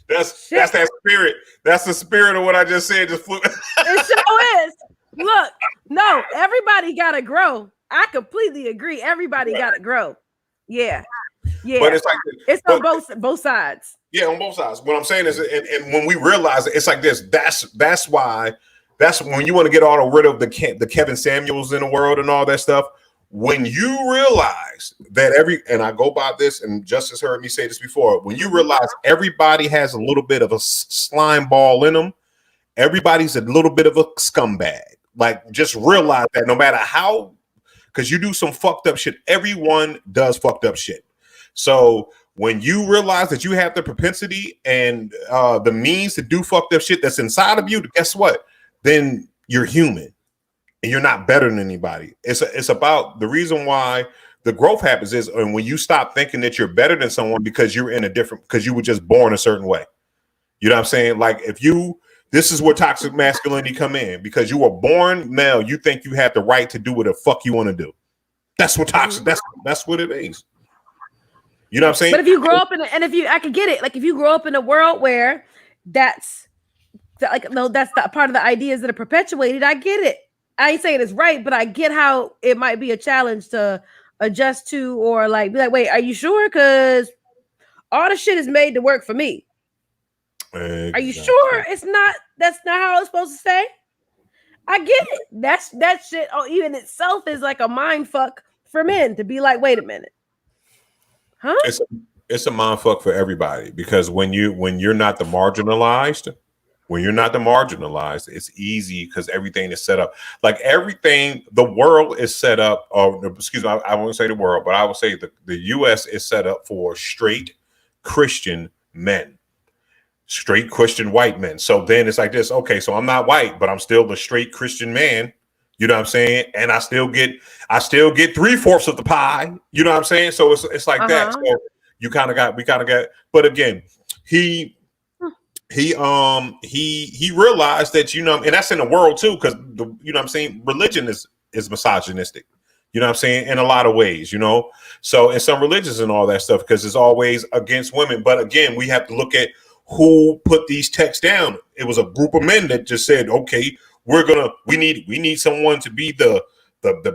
That's that spirit. That's the spirit of what I just said. Just flip. It sure is. Look, no, everybody gotta grow. I completely agree. Everybody gotta grow. Yeah. But it's like it's on both sides. Yeah, on both sides. What I'm saying is, and when we realize it, it's like this. That's why. That's when you want to get rid of the Kevin Samuels in the world and all that stuff. When you realize that and I go by this, and Justice heard me say this before, when you realize everybody has a little bit of a slime ball in them, everybody's a little bit of a scumbag. Like, just realize that no matter how, because you do some fucked up shit, everyone does fucked up shit. So when you realize that you have the propensity and the means to do fucked up shit that's inside of you, guess what? Then you're human. And you're not better than anybody. It's about the reason why the growth happens is and when you stop thinking that you're better than someone because you're because you were just born a certain way. You know what I'm saying? Like this is where toxic masculinity come in because you were born male. You think you have the right to do what the fuck you want to do. That's what toxic. That's what it is. You know what I'm saying? But if you grow up I could get it. Like if you grow up in a world where that's the part of the ideas that are perpetuated, I get it. I ain't saying it's right, but I get how it might be a challenge to adjust to or like be like, wait, are you sure? Because all the shit is made to work for me. Exactly. Are you sure that's not how it's supposed to stay? I get it. That shit even itself is like a mind fuck for men to be like, wait a minute. Huh? It's a mind fuck for everybody because when you're not the marginalized. When you're not the marginalized, it's easy because everything is set up. Like everything, the world is set up. Excuse me, I won't say the world, but I will say the U.S. is set up for straight Christian men, straight Christian white men. So then it's like this. Okay, so I'm not white, but I'm still the straight Christian man. You know what I'm saying? And I still get 3/4 of the pie. You know what I'm saying? So it's like that. So we kind of got. But again, he realized that, you know, and that's in the world too, because you know what I'm saying, religion is misogynistic, you know what I'm saying, in a lot of ways, you know. So in some religions and all that stuff, because it's always against women. But again, we have to look at who put these texts down. It was a group of men that just said, okay, we need someone to be the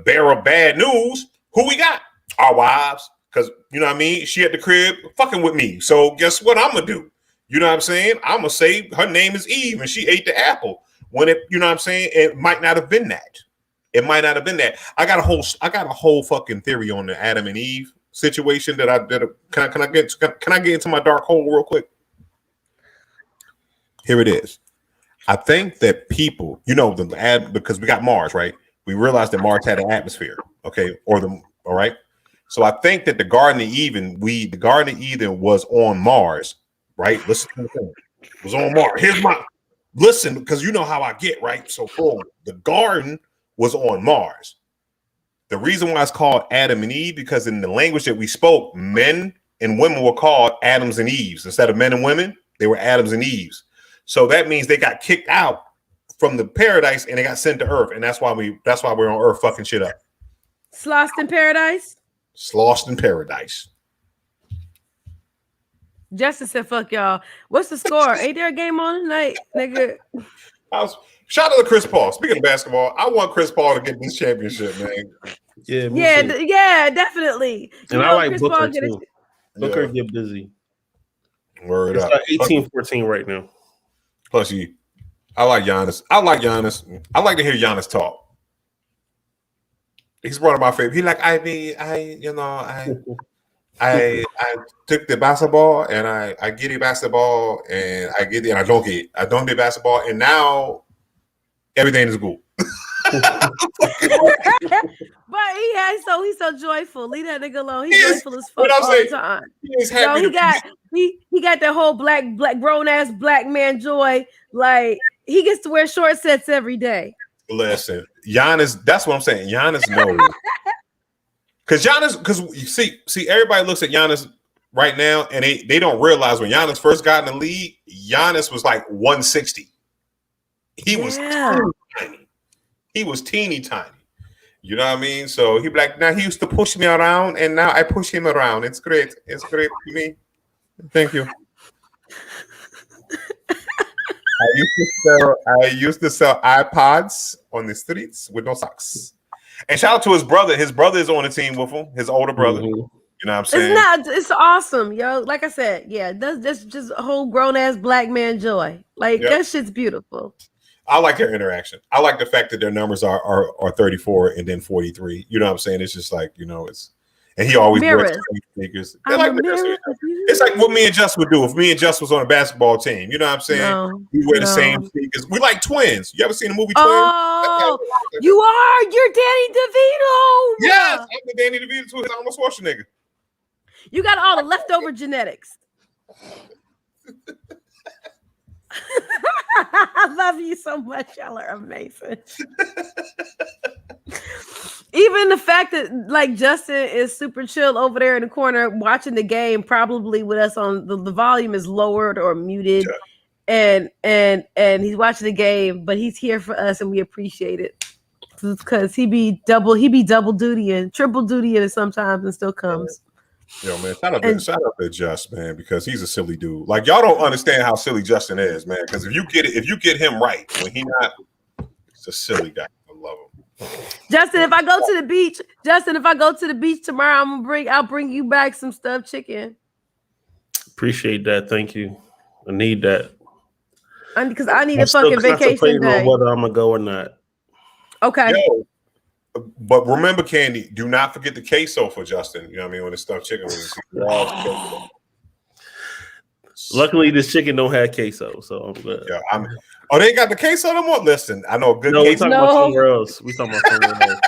bearer of bad news. Who we got? Our wives, because you know what I mean, she at the crib fucking with me. So guess what I'm gonna do? You know what I'm saying? I'm going to say her name is Eve and she ate the apple when you know what I'm saying? It might not have been that. It might not have been that. I got a whole fucking theory on the Adam and Eve situation that can I get into my dark hole real quick? Here it is. I think that people, you know, because we got Mars, right? We realized that Mars had an atmosphere. Okay. All right. So I think that the Garden of Eden was on Mars. Right, listen to the thing. It was on Mars. Listen, because you know how I get, right? So boom, the garden was on Mars. The reason why it's called Adam and Eve, because in the language that we spoke, men and women were called Adams and Eves. Instead of men and women, they were Adams and Eves. So that means they got kicked out from the paradise and they got sent to Earth, and that's why we're on Earth fucking shit up. Slost in paradise. Slost in paradise. Justin said, fuck y'all. What's the score? Ain't there a game on tonight, nigga? Shout out to Chris Paul. Speaking of basketball, I want Chris Paul to get this championship, man. Yeah, definitely. And I like Chris Booker too. Booker get busy. Word it's up. Like 18-14 right now. Plus, I like Giannis. I like to hear Giannis talk. He's one of my favorite. He like, I took the basketball and I get the basketball and I get it and I don't get basketball and now everything is good. But he's so joyful. Leave that nigga alone. He's joyful as fuck all the time. He got that whole black grown ass black man joy. Like he gets to wear short sets every day. Listen, Giannis. That's what I'm saying. Giannis knows. Because you see, everybody looks at Giannis right now, and they don't realize when Giannis first got in the league, Giannis was like 160. He was teeny tiny. You know what I mean? So he be like, now he used to push me around, and now I push him around. It's great. It's great for me. Thank you. I used to sell iPods on the streets with no socks. And shout out to his brother. His brother is on the team with him. His older brother. Mm-hmm. You know what I'm saying? It's awesome, yo. Like I said, yeah, that's just a whole grown ass black man joy. Like that shit's beautiful. I like their interaction. I like the fact that their numbers are 34 and then 43. You know what I'm saying? It's just like, and he always wears sneakers. It's like what me and Just would do if me and Just was on a basketball team. You know what I'm saying? We wear the same sneakers. We like twins. You ever seen the movie Twins? Oh, you are. You're Danny DeVito. Yes, I'm the Danny DeVito twin. I'm a Schwarzenegger. You got all the leftover genetics. I love you so much. Y'all are amazing. Even the fact that like Justin is super chill over there in the corner watching the game, probably with us on the volume is lowered or muted, and he's watching the game, but he's here for us and we appreciate it because he be double duty and triple duty and sometimes and still comes. Yo, man, shout out to Just, man, because he's a silly dude. Like y'all don't understand how silly Justin is, man. Because if you get him right when he's a silly guy. I love him. Justin, if I go to the beach tomorrow, I'll bring you back some stuffed chicken. Appreciate that. Thank you. I need that. Because I need a fucking vacation day. On whether I'm gonna go or not. Okay. Yo, but remember, Candy, do not forget the queso for Justin. You know what I mean? When it's stuffed chicken. Luckily, this chicken don't have queso, so I'm good. Yeah, they got the queso no more? Listen, I know a good queso. We talking about somewhere else. We talking about somewhere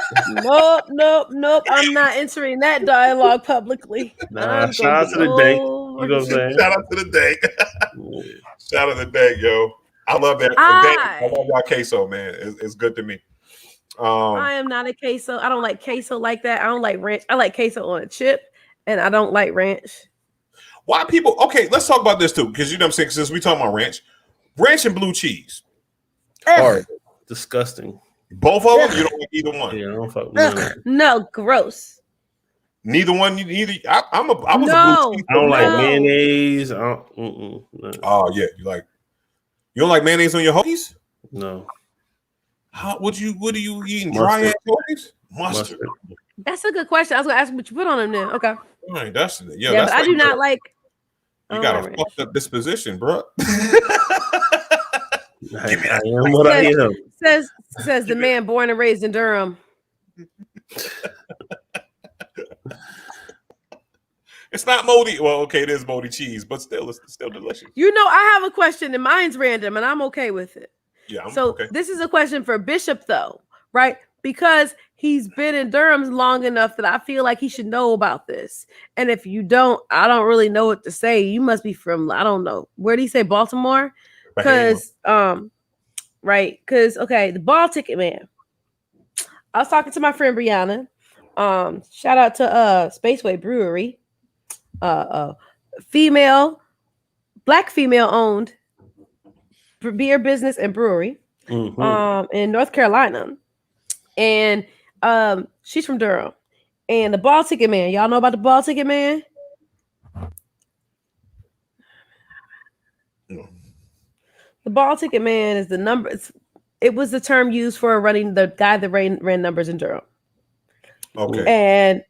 else. Nope. I'm not entering that dialogue publicly. Shout out to the day. You know what I'm saying? Shout out to the day. Shout out to the day, yo. I love that. I love y'all queso, man. It's good to me. I am not a queso. I don't like queso like that. I don't like ranch. I like queso on a chip, and I don't like ranch. Why people? Okay, let's talk about this too, because you know what I'm saying. Since we talking about ranch and blue cheese, hard, disgusting. Both of them. You don't like either one. Yeah, I don't fuck with no, gross. Neither one. Neither. I was a blue cheese. I don't like mayonnaise. No. Oh yeah, you don't like mayonnaise on your hoagies? No. What are you eating? Dry ass hoagies? Mustard. That's a good question. I was gonna ask what you put on them then. Okay. All right, that's but I do not like. You got a fucked up disposition, bro. Give me that. Says the man born and raised in Durham. It's not moldy. Well, okay, it is moldy cheese, but still, it's still delicious. I have a question, and mine's random, and I'm okay with it. Yeah. This is a question for Bishop, though, right? Because he's been in Durham long enough that I feel like he should know about this. And if you don't, I don't really know what to say. You must be from, I don't know. Where do you say Baltimore? Because, right. Because, okay, the ball ticket man. I was talking to my friend Brianna. Shout out to Spaceway Brewery. Black female owned beer business and brewery in North Carolina. And she's from Durham. And the ball ticket man, y'all know about the ball ticket man? No. The ball ticket man is the number. It was the term used for running the guy that ran numbers in Durham. Okay. And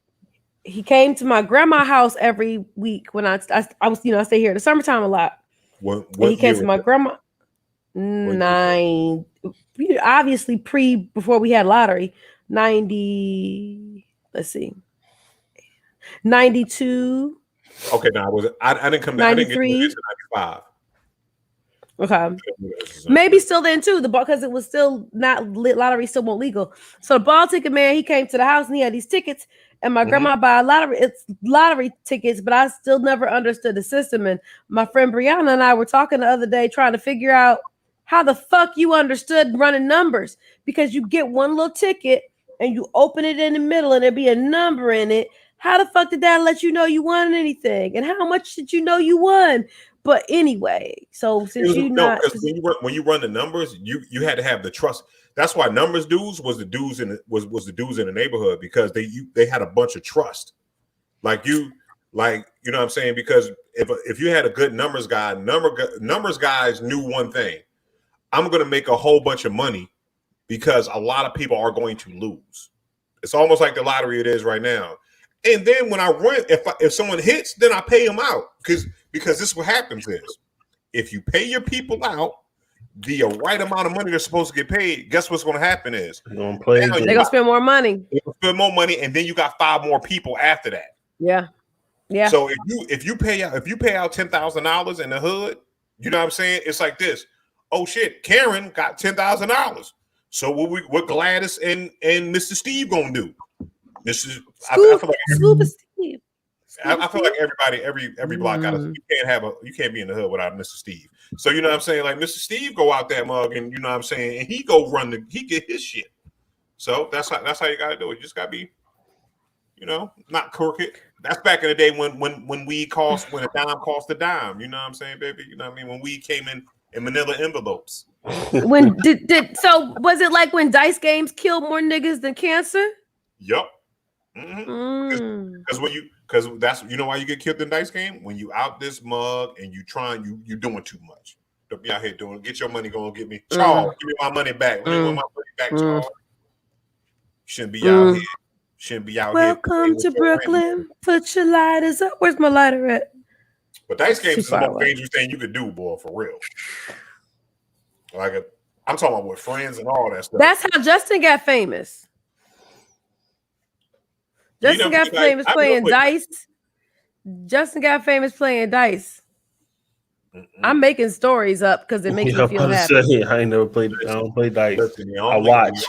he came to my grandma's house every week when I was, I stay here in the summertime a lot. What he came to my grandma. 9, obviously before we had lottery. 90. Let's see. 92. Okay, now I didn't come back. 93. I didn't get to 95. Okay. Maybe still then too, because it was still not lottery still won't legal. So the ball ticket man, he came to the house and he had these tickets, and my grandma bought lottery tickets, but I still never understood the system. And my friend Brianna and I were talking the other day trying to figure out how the fuck you understood running numbers, because you get one little ticket and you open it in the middle and there'd be a number in it. How the fuck did that let you know you won anything? And how much did you know you won? But anyway, so since when you run the numbers, you had to have the trust. That's why numbers dudes was the dudes in the neighborhood, because they had a bunch of trust. Like you know what I'm saying? Because if you had a good numbers guy, numbers guys knew one thing: I'm going to make a whole bunch of money because a lot of people are going to lose. It's almost like the lottery it is right now. And then when I run, if someone hits, then I pay them out because this is what happens is if you pay your people out the right amount of money they're supposed to get paid, guess what's going to happen is they're going to spend more money. They're going to spend more money, and then you got 5 more people after that. Yeah. So if you pay out $10,000 in the hood, you know what I'm saying? It's like this. Oh shit, Karen got $10,000. So what Gladys and Mr. Steve gonna do? I feel like every block got you can't be in the hood without Mr. Steve. So you know what I'm saying? Like Mr. Steve go out that mug, and you know what I'm saying, and he go he get his shit. So that's how you gotta do it. You just gotta be, not crooked. That's back in the day when a dime cost a dime. You know what I'm saying, baby? You know what I mean? When weed came in manila envelopes. When so was it like when dice games killed more niggas than cancer? Yup. Because that's why you get killed in dice game, when you out this mug and you doing too much. Don't be out here get your money going, get me Charles, give me my money back. Let me want my money back, Charles. Shouldn't be out here. Shouldn't be out Welcome to Brooklyn. Put your lighters up. Where's my lighter at? But dice games is the most dangerous thing you could do, boy, for real. Like I'm talking about with friends and all that stuff. That's how Justin got famous. Justin got famous playing dice. Justin got famous playing dice. I'm making stories up because it makes me feel happy. I ain't never played. I don't play dice. I watch.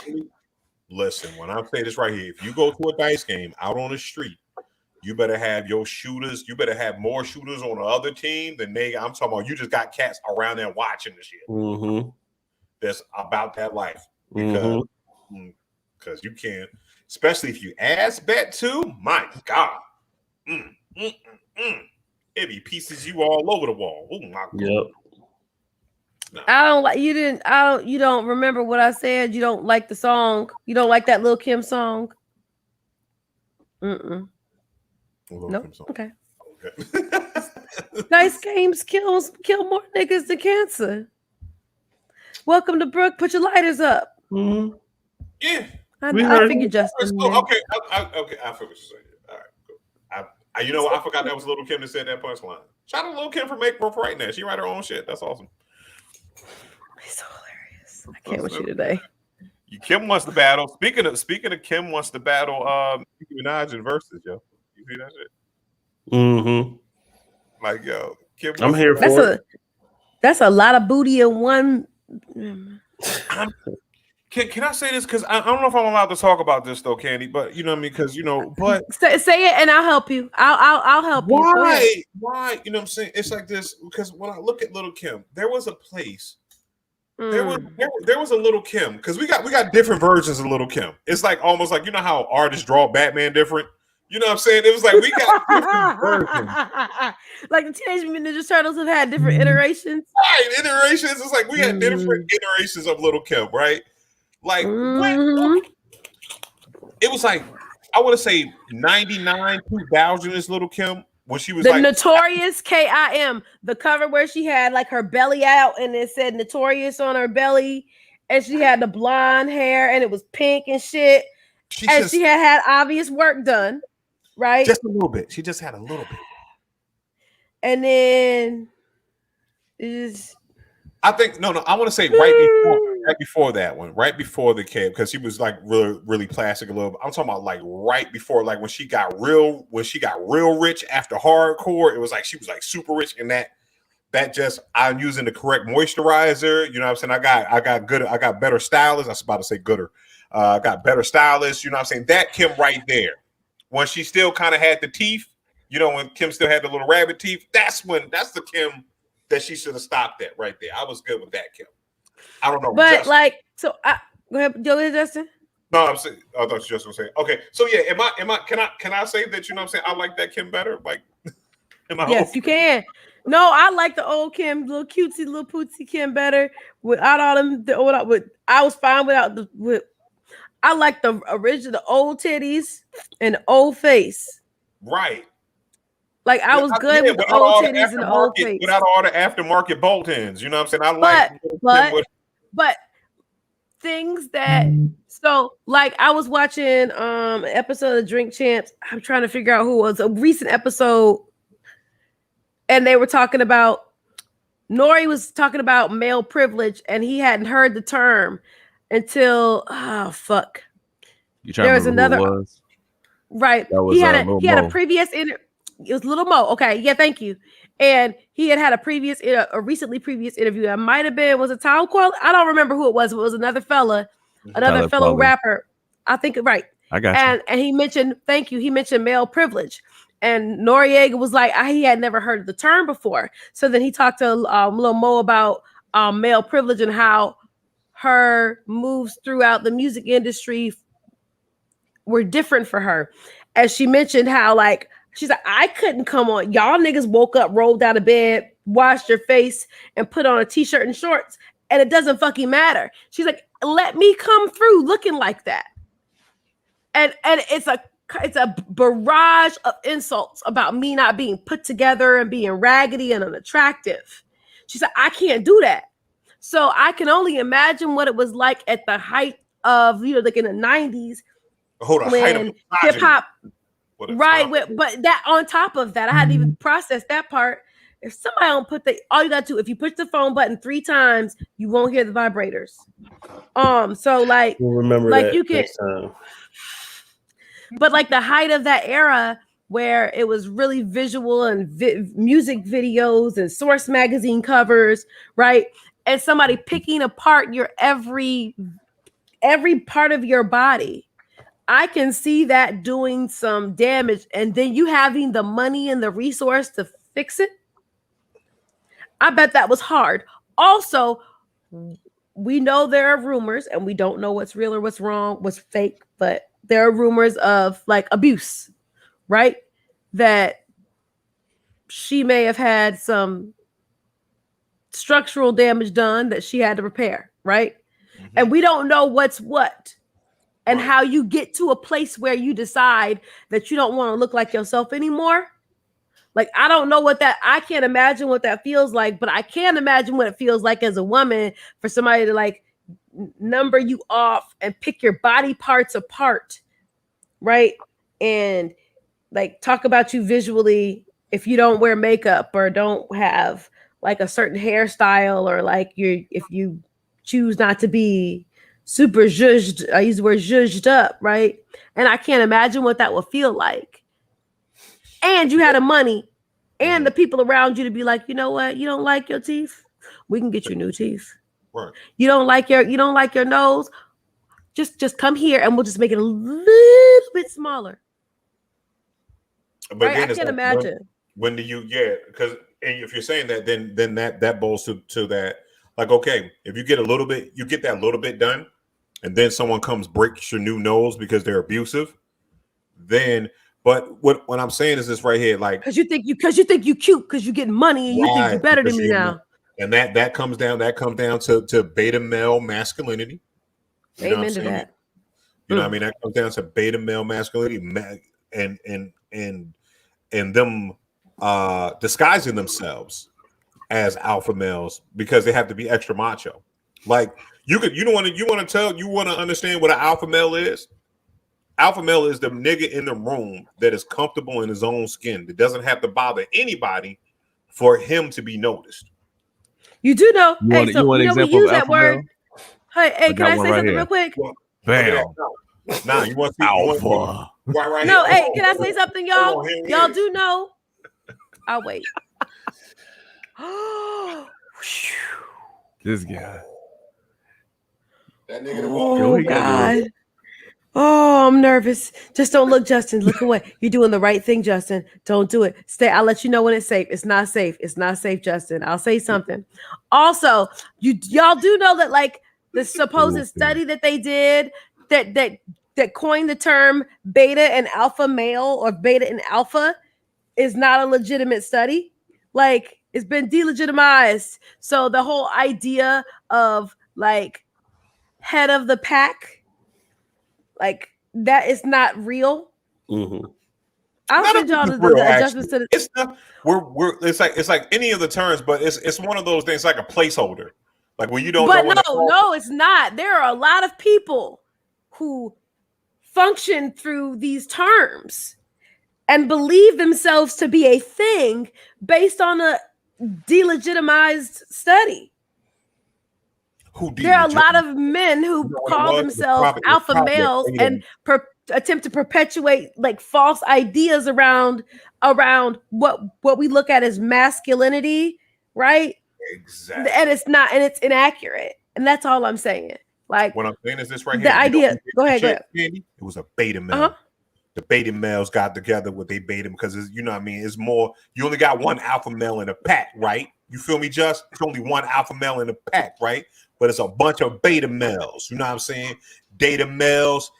Listen, when I say this right here, if you go to a dice game out on the street, you better have your shooters. You better have more shooters on the other team than I'm talking about. You just got cats around there watching the shit. That's about that life, because you can't, especially if you ass bet too. My God, it be pieces you all over the wall. Oh my God. Yep. No. I don't like you. You don't remember what I said. You don't like the song. You don't like that Lil' Kim song. Nope. Okay. Dice games kill more niggas than cancer. Welcome to Brook. Put your lighters up. Yeah. I figured Justin. Okay. I figured what you're saying. All right, cool. I forgot that was Lil' Kim that said that punchline. Shout out to Lil' Kim for writing that. She write her own shit. That's awesome. It's so hilarious. I can't with you today. Kim wants to battle. Speaking of Kim wants to battle Nicki Minaj in Versus, yo. You see that shit? Like, yo, Kim, I'm here for it. That's a lot of booty in one. Can I say this? Because I don't know if I'm allowed to talk about this though, Candy. But you know what I mean? Because but say it and I'll help you. I'll help you. Why? You know what I'm saying? It's like this because when I look at Lil' Kim, there was a place. There was a Lil' Kim, because we got different versions of Lil' Kim. It's like almost like, how artists draw Batman different. You know what I'm saying? It was like we got different versions. Like the Teenage Mutant Ninja Turtles have had different iterations. Right, iterations. It's like we had different iterations of Lil' Kim, right? Like it was like, I want to say 99, 2000 is Lil' Kim. When she was the Notorious KIM, the cover where she had like her belly out and it said Notorious on her belly, and she had the blonde hair and it was pink and shit. She had obvious work done, right? Just a little bit. She just had a little bit. And then I think I want to say right before that one, right before the K, because she was like really, really plastic a little bit. I'm talking about like right before, like when she got real rich after hardcore. It was like she was like super rich, and that just, I'm using the correct moisturizer. You know what I'm saying? I got better stylists. I was about to say gooder. I got better stylists. You know what I'm saying? That Kim right there, when she still kind of had the teeth. When Kim still had the little rabbit teeth. That's the Kim that she should have stopped at right there. I was good with that Kim. I don't know. But Justin. Go ahead, Justin. No, I'm saying. I thought you just gonna say. Okay, so yeah, am I? Can I say that? You know what I'm saying? I like that Kim better. Like, yes, you can. No, I like the old Kim, little cutesy, little pootsy Kim better. Without all them, I was fine without the. I like the original, the old titties and the old face. Right. Like I was good with the old titties and the old face. Without all the aftermarket bolt-ins. You know what I'm saying? But things that so like I was watching an episode of Drink Champs. I'm trying to figure out who it was, a recent episode, and they were talking about Nori was talking about male privilege, and he hadn't heard the term until there was another right. He had a previous it was Little Mo. Okay, yeah, thank you. And he had a recently previous interview. It might have been, was it Town Qual? I don't remember who it was. It was another fellow rapper. I think right. I got you. And he mentioned, thank you. He mentioned male privilege. And Noriega was like, he had never heard the term before. So then he talked to Lil Mo about male privilege and how her moves throughout the music industry were different for her. As she mentioned how like, she's like, I couldn't come on. Y'all niggas woke up, rolled out of bed, washed your face, and put on a t-shirt and shorts, and it doesn't fucking matter. She's like, let me come through looking like that. And it's a barrage of insults about me not being put together and being raggedy and unattractive. She said, I can't do that. So I can only imagine what it was like at the height of, like in the 90s. When hip hop. Right, but that on top of that, I hadn't even processed that part. If somebody don't put all you got to do, if you push the phone button 3 times, you won't hear the vibrators. So like, we'll remember like that you can, next time. But like the height of that era where it was really visual and music videos and Source magazine covers, right? And somebody picking apart your every part of your body. I can see that doing some damage, and then you having the money and the resource to fix it. I bet that was hard. Also, we know there are rumors, and we don't know what's real or what's wrong, what's fake, but there are rumors of like abuse, right? That she may have had some structural damage done that she had to repair, right? Mm-hmm. And we don't know what's what. And how you get to a place where you decide that you don't want to look like yourself anymore. Like, I don't know I can't imagine what that feels like, but I can imagine what it feels like as a woman for somebody to like number you off and pick your body parts apart, right? And like talk about you visually if you don't wear makeup or don't have like a certain hairstyle, or like if you choose not to be super zhuzhed, I use the word zhuzhed up, right? And I can't imagine what that would feel like. And you had the money and the people around you to be like, you know what? You don't like your teeth? We can get you new teeth. Right. You don't like your nose? Just come here and we'll just make it a little bit smaller. But right? I can't imagine. When do you because if you're saying that, then that boils to that. Like, okay, if you get that little bit done, and then someone breaks your new nose because they're abusive, but what I'm saying is this right here, like, because you think you cute because you're getting money and you think you're better than me now, and that comes down to beta male masculinity. Amen to that. You know what I mean? That comes down to beta male masculinity and them disguising themselves as alpha males because they have to be extra macho. Like you want to understand what an alpha male is? Alpha male is the nigga in the room that is comfortable in his own skin, that doesn't have to bother anybody for him to be noticed. You do know. You want an example we use of that alpha word. Male? Hey, can I say something real quick? Bam. Nah, you want to see alpha? Right no, here. Hey, can I say something, y'all? Y'all do know. I'll wait. This guy. That nigga. Oh God. Oh, I'm nervous. Just don't look, Justin. Look away. You're doing the right thing, Justin. Don't do it. Stay. I'll let you know when it's safe. It's not safe. It's not safe, Justin. I'll say something. Also, y'all do know that like the supposed study that they did that coined the term beta and alpha male or beta and alpha is not a legitimate study. Like, it's been delegitimized. So the whole idea of like head of the pack, like that is not real. Mm-hmm. I'll send y'all the adjustments to the. It's not. It's like any of the terms, but it's one of those things like a placeholder. Like when you don't. But no, it's not. There are a lot of people who function through these terms and believe themselves to be a thing based on a delegitimized study. There are a lot of men who call themselves alpha males and attempt to perpetuate like false ideas around what we look at as masculinity, right? Exactly. And it's not, and it's inaccurate. And that's all I'm saying. Like, what I'm saying is this right here. The idea. Go ahead. It was a beta male. The beta males got together with they beta because you know what I mean. It's more. You only got one alpha male in a pack, right? You feel me? Just it's only one alpha male in a pack, right? But it's a bunch of beta males. You know what I'm saying? Data males.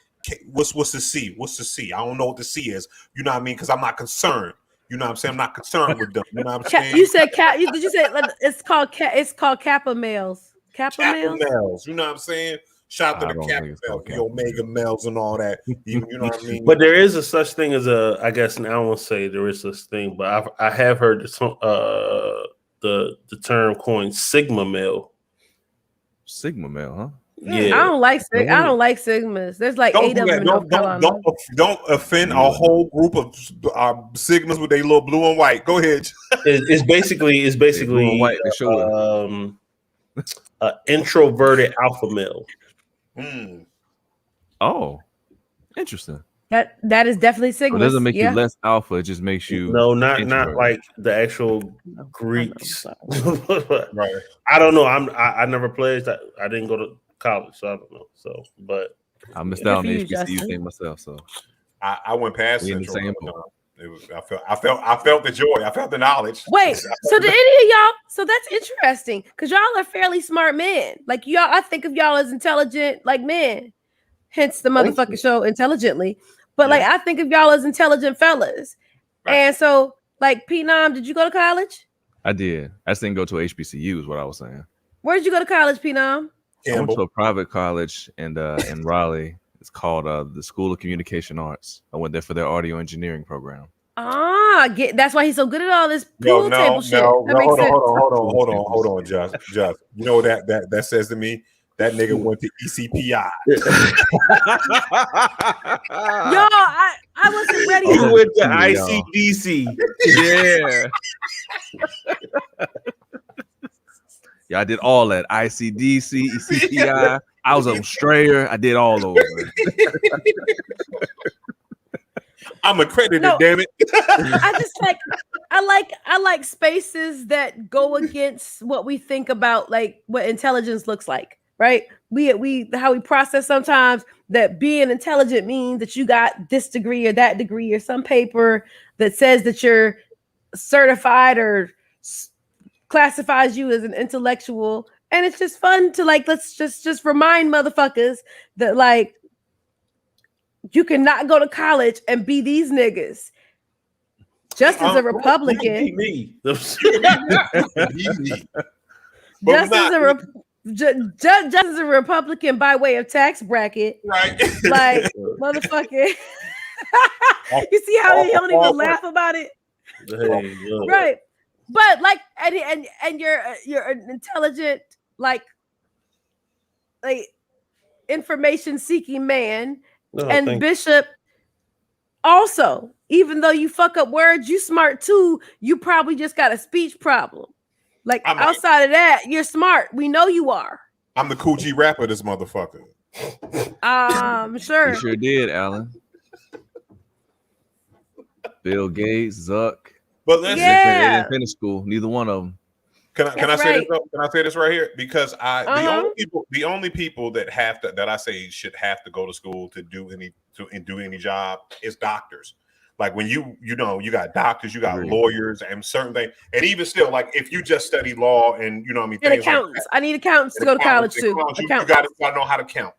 What's the C? What's the C? I don't know what the C is. You know what I mean? Because I'm not concerned. You know what I'm saying? I'm not concerned with them. You know what I'm saying? You said did you say it's called Kappa males? Kappa males. You know what I'm saying? Shout out to the Kappa males, the Omega males, and all that. You know what I mean? But there is a such thing as I guess, and I won't say there is such thing, but I have heard the term coined Sigma male. Sigma male, huh? Yeah, I don't like Sigmas. There's like 8 of them. Don't offend a whole group of Sigmas with their little blue and white. Go ahead. It's basically blue and white. Introverted alpha male. Oh, interesting. That is definitely Sigma. It doesn't make you less alpha. It just makes you not like the actual Greeks. Right. I don't know. I never pledged. I didn't go to college, so I don't know. So, but I missed out on the HBCU thing myself. So I went past it. I felt the joy. I felt the knowledge. Wait, so did any of y'all? So that's interesting because y'all are fairly smart men. Like y'all, I think of y'all as intelligent, like men. Hence the motherfucking show Intelligently. But like I think of y'all as intelligent fellas. Right. And so like P-Nom, did you go to college? I did. I just didn't go to HBCU is what I was saying. Where did you go to college, P-Nom? I went to a private college in Raleigh. It's called the School of Communication Arts. I went there for their audio engineering program. That's why he's so good at all this pool table shit. Hold on, Josh. You know what that says to me? That nigga went to ECPI. Yo, I wasn't ready. He went to ICDC. Yeah. Yeah, I did all that. ICDC, ECPI. I was on Strayer. I did all those. I'm accredited, damn it. I just I like spaces that go against what we think about, like what intelligence looks like. Right? We how we process sometimes that being intelligent means that you got this degree or that degree or some paper that says that you're certified or classifies you as an intellectual. And it's just fun to like, let's just remind motherfuckers that like you cannot go to college and be these niggas. Just as a Republican. Just as a Republican by way of tax bracket, right? Like motherfucker. You see how he don't even laugh about it, right? But like, and you're an intelligent, like information seeking man, and Bishop also. Even though you fuck up words, you smart too. You probably just got a speech problem. Like outside of that, you're smart. We know you are. I'm the Cool G rapper, this motherfucker. Sure. You sure did, Alan. Bill Gates, Zuck. But listen, they didn't finish school. Neither one of them. Can I say this? Can I say this right here? Because the only people that have to, that I say should have to go to school to do any job is doctors. Like when you got doctors, you got lawyers and certain things. And even still, like if you just study law and you know what I mean. And accountants. Like I need accountants to go to college too. You got to know how to count.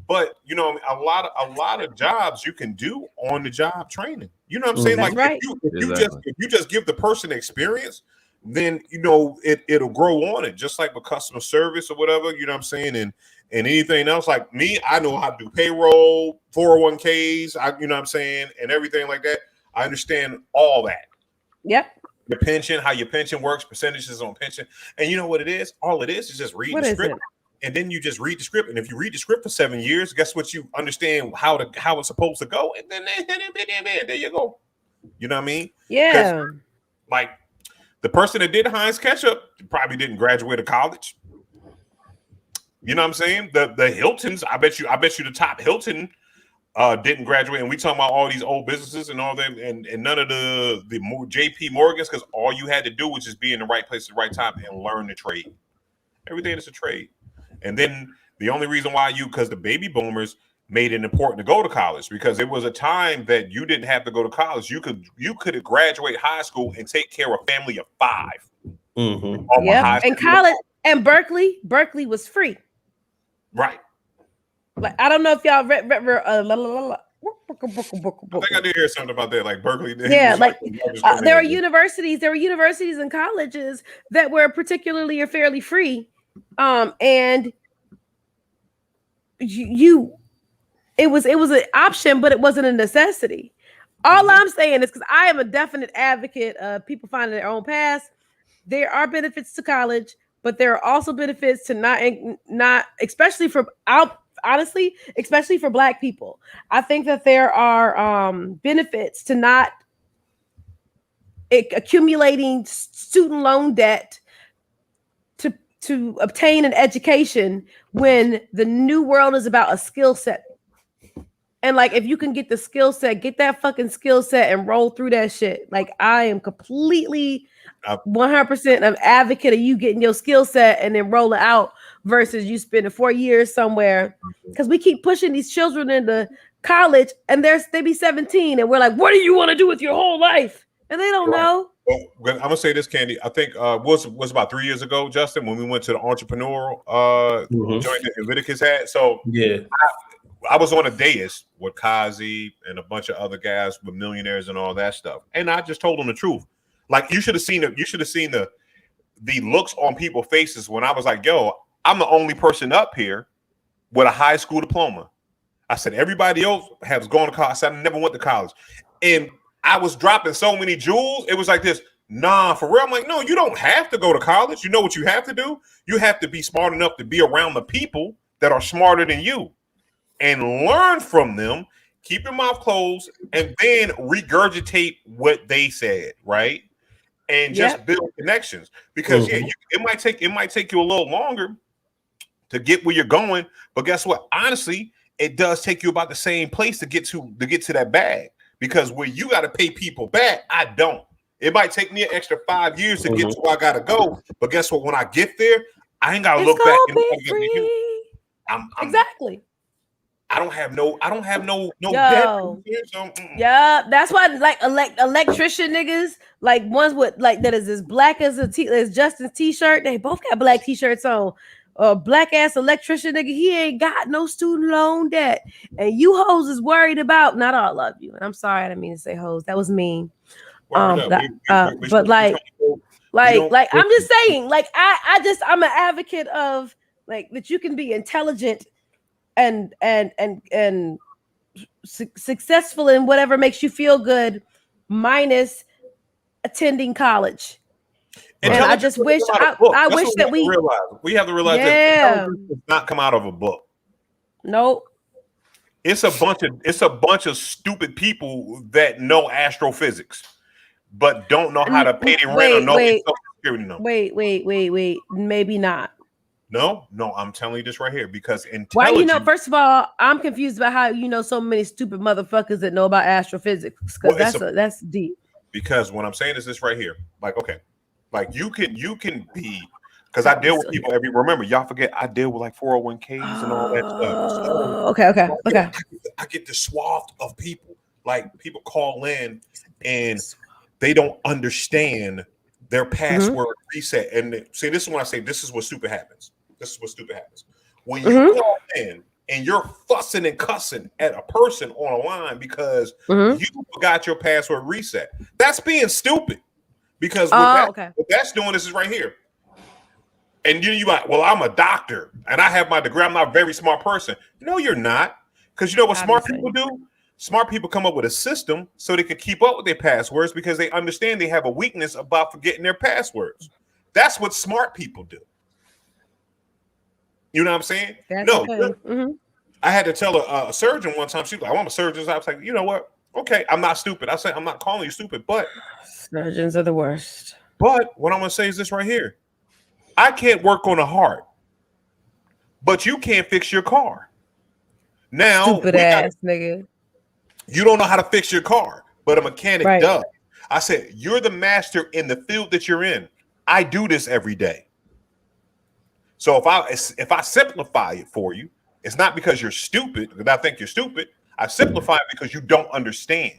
But you know, a lot of jobs you can do on the job training. You know what I'm saying? That's Like right. if you just give the person experience, then you know it'll grow on it, just like with customer service or whatever. You know what I'm saying? And anything else, like me, I know how to do payroll, 401ks, you know what I'm saying, and everything like that. I understand all that. Yep. Your pension, how your pension works, percentages on pension, and you know what it is? All it is just reading the script. And then you just read the script, and if you read the script for 7 years, guess what? You understand how it's supposed to go, and then there you go. You know what I mean? Yeah. Like the person that did Heinz ketchup probably didn't graduate of college. You know what I'm saying? The Hiltons, I bet you the top Hilton didn't graduate, and we talking about all these old businesses and all them, and none of the more JP Morgans, because all you had to do was just be in the right place at the right time and learn the trade. Everything is a trade. And then the only reason why because the baby boomers made it important to go to college, because it was a time that you didn't have to go to college. You could graduate high school and take care of a family of 5. Mm-hmm. Yeah, and college and Berkeley was free. Right. Like I don't know if y'all read I think I did hear something about that, like Berkeley. Yeah, there were universities and colleges that were particularly or fairly free. And it was an option, but it wasn't a necessity. All I'm saying is, because I am a definite advocate of people finding their own paths. There are benefits to college, but there are also benefits to not, especially for Black people. I think that there are benefits to not accumulating student loan debt to obtain an education when the new world is about a skill set. And like, if you can get the skill set, get that fucking skill set and roll through that shit. Like, I am completely 100% an advocate of you getting your skill set and then roll it out versus you spending 4 years somewhere. Because we keep pushing these children into college and they be 17 and we're like, what do you want to do with your whole life? And they don't know. Well, I'm gonna say this, Candy. I think was about 3 years ago, Justin, when we went to the entrepreneurial joint that Leviticus had. So yeah, I was on a dais with Kazi and a bunch of other guys with millionaires and all that stuff, and I just told them the truth. Like, you should have seen the looks on people's faces when I was like, "Yo, I'm the only person up here with a high school diploma." I said, everybody else has gone to college. I said, I never went to college, and I was dropping so many jewels. It was like this. Nah, for real. I'm like, no, you don't have to go to college. You know what you have to do? You have to be smart enough to be around the people that are smarter than you and learn from them. Keep your mouth closed and then regurgitate what they said, right? And just build connections. Because it might take you a little longer to get where you're going, but guess what? Honestly, it does take you about the same place to get to that bag. Because where you got to pay people back, I don't. It might take me an extra 5 years to get to where I got to go. But guess what? When I get there, I ain't got to look back. Exactly. I don't have no debt. So, yeah, that's why like electrician niggas, like ones with like that is as black as as Justin's t-shirt. They both got black t-shirts on. Black ass electrician nigga, he ain't got no student loan debt, and you hoes is worried about. Not all of you. And I'm sorry, I didn't mean to say hoes. That was mean. But I'm just saying, like I'm an advocate of like that you can be intelligent and successful in whatever makes you feel good, minus attending college. And I just wish I wish that we have to realize that does not come out of a book. Nope. It's a bunch of stupid people that know astrophysics, but don't know how to pay their rent or know their Social Security number. Wait. Maybe not. No, I'm telling you this right here because why first of all, I'm confused about how you know so many stupid motherfuckers that know about astrophysics because that's deep. Because what I'm saying is this right here, like like you can be, because I deal with people remember, y'all forget I deal with like 401ks and all that stuff. So, okay. I get the swath of people. Like people call in and they don't understand their password reset. And see, this is when I say this is what stupid happens. When you call in and you're fussing and cussing at a person on a line because you forgot your password reset. That's being stupid. Because what that's doing is right here. And you like, well, I'm a doctor and I have my degree. I'm not a very smart person. No, you're not. Because you know what smart people do? Smart people come up with a system so they can keep up with their passwords because they understand they have a weakness about forgetting their passwords. That's what smart people do. You know what I'm saying? I had to tell a surgeon one time. She was like, well, I'm a surgeon. I was like, you know what? Okay, I'm not stupid. I said, I'm not calling you stupid, but surgeons are the worst. But what I'm going to say is this right here. I can't work on a heart, but you can't fix your car. Now, stupid ass nigga. You don't know how to fix your car, but a mechanic does. I said, you're the master in the field that you're in. I do this every day. So if I simplify it for you, it's not because you're stupid, because I think you're stupid. I simplify it because you don't understand.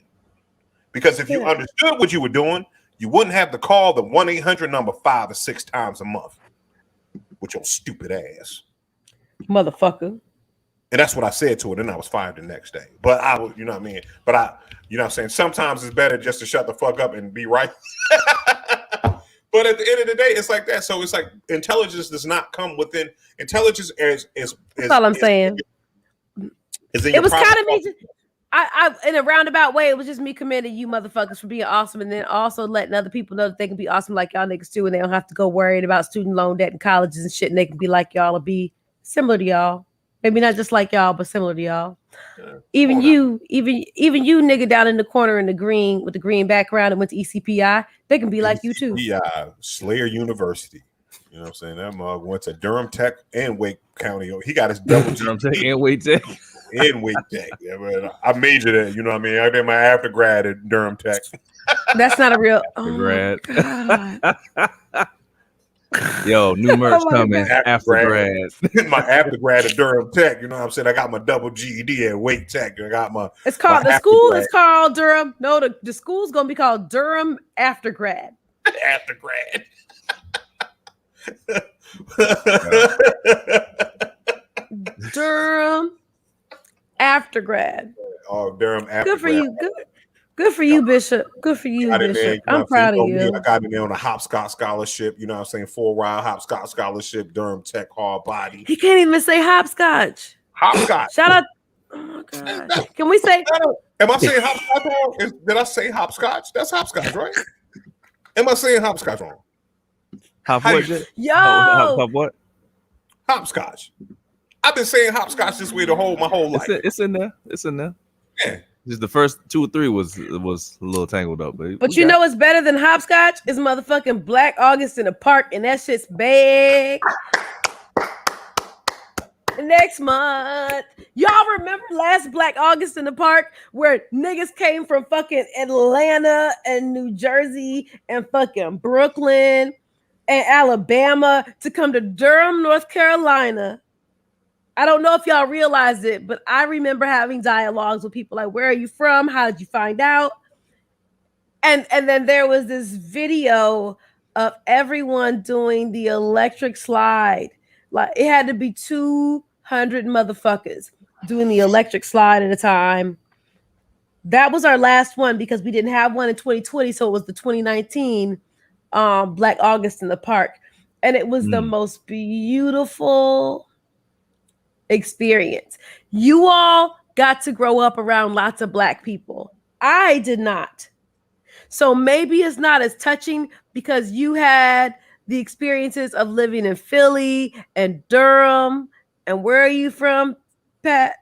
Because if you understood what you were doing, you wouldn't have to call the 1-800 number 5 or 6 times a month with your stupid ass. Motherfucker. And that's what I said to her. Then I was fired the next day. But I was, you know what I mean? But you know what I'm saying? Sometimes it's better just to shut the fuck up and be right. But at the end of the day, it's like that. So it's like intelligence does not come within. Intelligence is that's all I'm saying. It was kind of me. I in a roundabout way, it was just me commending you motherfuckers for being awesome, and then also letting other people know that they can be awesome like y'all niggas too, and they don't have to go worried about student loan debt and colleges and shit, and they can be like y'all or be similar to y'all. Maybe not just like y'all, but similar to y'all. Yeah. Even you nigga down in the corner in the green with the green background and went to ECPI, they can be like you too. ECPI, Slayer University. You know what I'm saying? That mug went to Durham Tech and Wake County. He got his double Durham Tech and Wake Tech. And Wake Tech. Yeah, man. I majored in, you know what I mean? I did my after grad at Durham Tech. That's not a real grad. Yo, new merch coming after grad. My after grad at Durham Tech. You know what I'm saying? I got my double GED at Wake Tech. I got my. It's called the school is called Durham. No, the school's gonna be called Durham After Grad. After grad. Durham After Grad. Oh, Durham After Good for you. Good for you, Bishop. Good for you, Bishop. I'm proud of you. I got in there on a hopscotch scholarship. You know what I'm saying? 4-round hopscotch scholarship, Durham Tech hard body. He can't even say hopscotch. Hopscotch. Shout out. Oh my God. Can we say? Am I saying hopscotch wrong? Did I say hopscotch? That's hopscotch, right? Am I saying hopscotch wrong? What? Hopscotch. I've been saying hopscotch this way my whole life. It's in there. Yeah. Just the first 2 or 3 was a little tangled up, but you know what's better than hopscotch is motherfucking Black August in the park, and that shit's big. Next month, y'all remember last Black August in the park where niggas came from fucking Atlanta and New Jersey and fucking Brooklyn and Alabama to come to Durham, North Carolina. I don't know if y'all realize it, but I remember having dialogues with people like, where are you from? How did you find out? And then there was this video of everyone doing the electric slide. Like it had to be 200 motherfuckers doing the electric slide at a time. That was our last one because we didn't have one in 2020. So it was the 2019 Black August in the park. And it was the most beautiful experience. You all got to grow up around lots of Black people. I did not. So maybe it's not as touching because you had the experiences of living in Philly and Durham. And where are you from, Pat?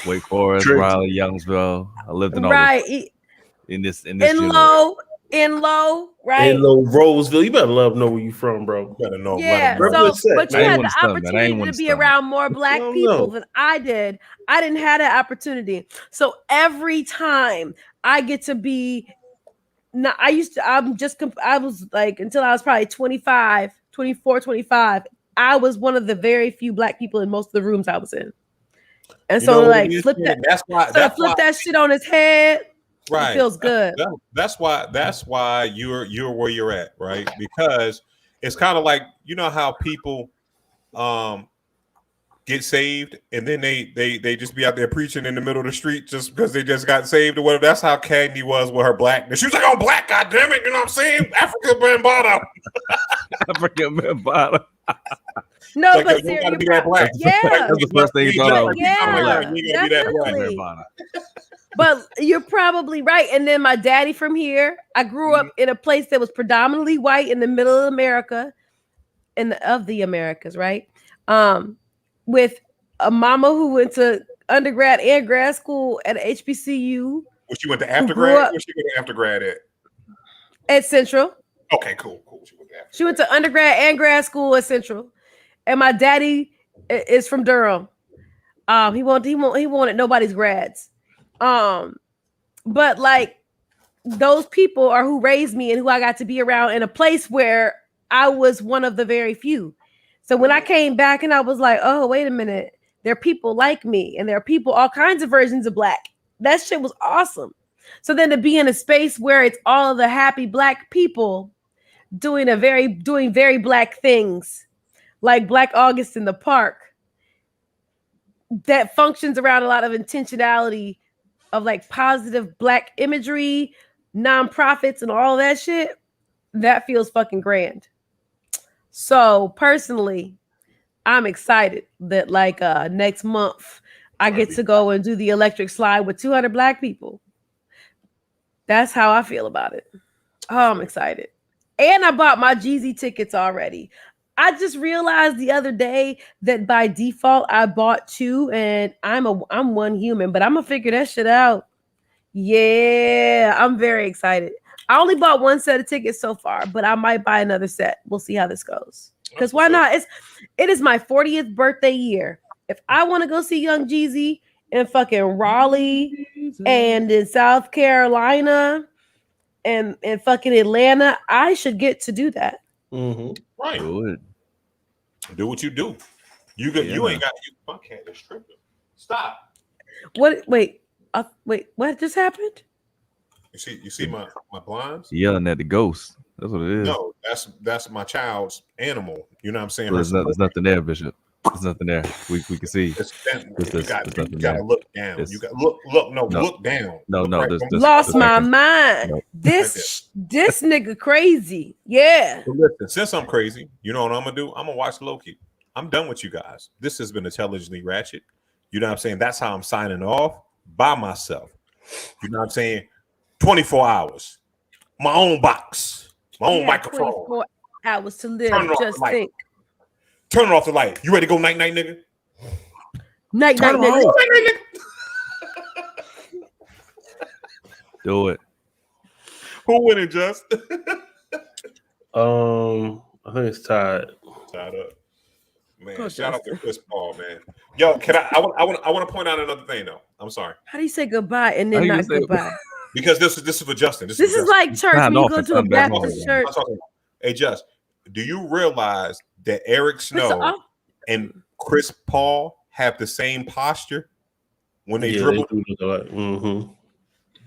Wake Forest, Raleigh, Youngsville. I lived in all in this Enlow, right? Enlow, Roseville. You better know where you from, bro. You better know. Yeah, but you had the opportunity to be around more Black people than I did. I didn't have that opportunity. So every time I get to be, I was like, until I was probably 24, 25, I was one of the very few Black people in most of the rooms I was in. And so like flip that shit on his head. Right. It feels good. That's why you're where you're at, right? Because it's kind of like, you know how people get saved, and then they just be out there preaching in the middle of the street just because they just got saved or whatever. That's how Candy was with her blackness. She was like, "Oh, black, goddamn it!" You know what I'm saying? Africa Bambaataa. Africa Bambaataa. No, like, but you gotta be that black. Yeah, that's the first thing you thought of. Yeah, definitely. But you're probably right. And then my daddy from here, I grew up in a place that was predominantly white in the middle of America, of the Americas, right? With a mama who went to undergrad and grad school at HBCU. Well, she went to aftergrad. Where she went to aftergrad at Central. Okay, cool. She went to undergrad and grad school at Central, and my daddy is from Durham. He wanted nobody's grads. But like those people are who raised me and who I got to be around in a place where I was one of the very few. So when I came back and I was like, oh, wait a minute, there are people like me and there are people, all kinds of versions of black. That shit was awesome. So then to be in a space where it's all of the happy black people doing very black things, like Black August in the park, that functions around a lot of intentionality of like positive black imagery, nonprofits, and all that shit, that feels fucking grand. So personally, I'm excited that like next month I get to go and do the electric slide with 200 black people. That's how I feel about it. Oh, I'm excited. And I bought my Jeezy tickets already. I just realized the other day that by default I bought two, and I'm one human, but I'm gonna figure that shit out. Yeah, I'm very excited. I only bought one set of tickets so far, but I might buy another set. We'll see how this goes. Because why not? It is my 40th birthday year. If I want to go see Young Jeezy in fucking Raleigh and in South Carolina and fucking Atlanta, I should get to do that. Mm-hmm. Right. Do what you do. You ain't got my cat is tripping. Stop. What? Wait. What just happened? You see my blinds? Yelling at the ghost. That's what it is. No, that's my child's animal. You know what I'm saying? Well, there's nothing there, Bishop. There's nothing there. We can see. You gotta look down. You got look down. No. Lost my mind. No. This nigga crazy. Yeah. So listen, since I'm crazy, you know what I'm gonna do? I'm gonna watch Loki. I'm done with you guys. This has been Intelligently Ratchet. You know what I'm saying? That's how I'm signing off by myself. You know what I'm saying? 24 hours. My own box. My own microphone. 24 hours to live. Just think. Turn off the light. You ready to go night, nigga? Night, nigga. Do it. Who winning, Just? I think it's tied. Tied up. Man, shout out to Chris Paul, man. Yo, can I want to point out another thing though. I'm sorry. How do you say goodbye and then not goodbye? Because this is for Justin. This is like church when you go to a Baptist church. Hey, Just, do you realize that Eric Snow and Chris Paul have the same posture when they dribble? Mm-hmm.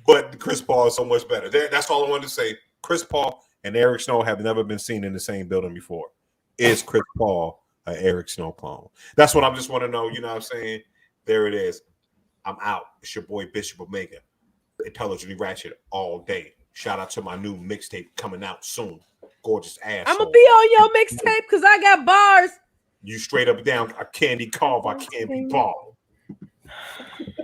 But Chris Paul is so much better. That's all I wanted to say. Chris Paul and Eric Snow have never been seen in the same building before. Is Chris Paul an Eric Snow clone? That's what I just want to know. You know what I'm saying? There it is. I'm out. It's your boy Bishop Omega. Intelligently Ratchet all day. Shout out to my new mixtape coming out soon. Gorgeous ass. I'm gonna be on your mixtape because I got bars. You straight up down. I can't be called. I can't be bald.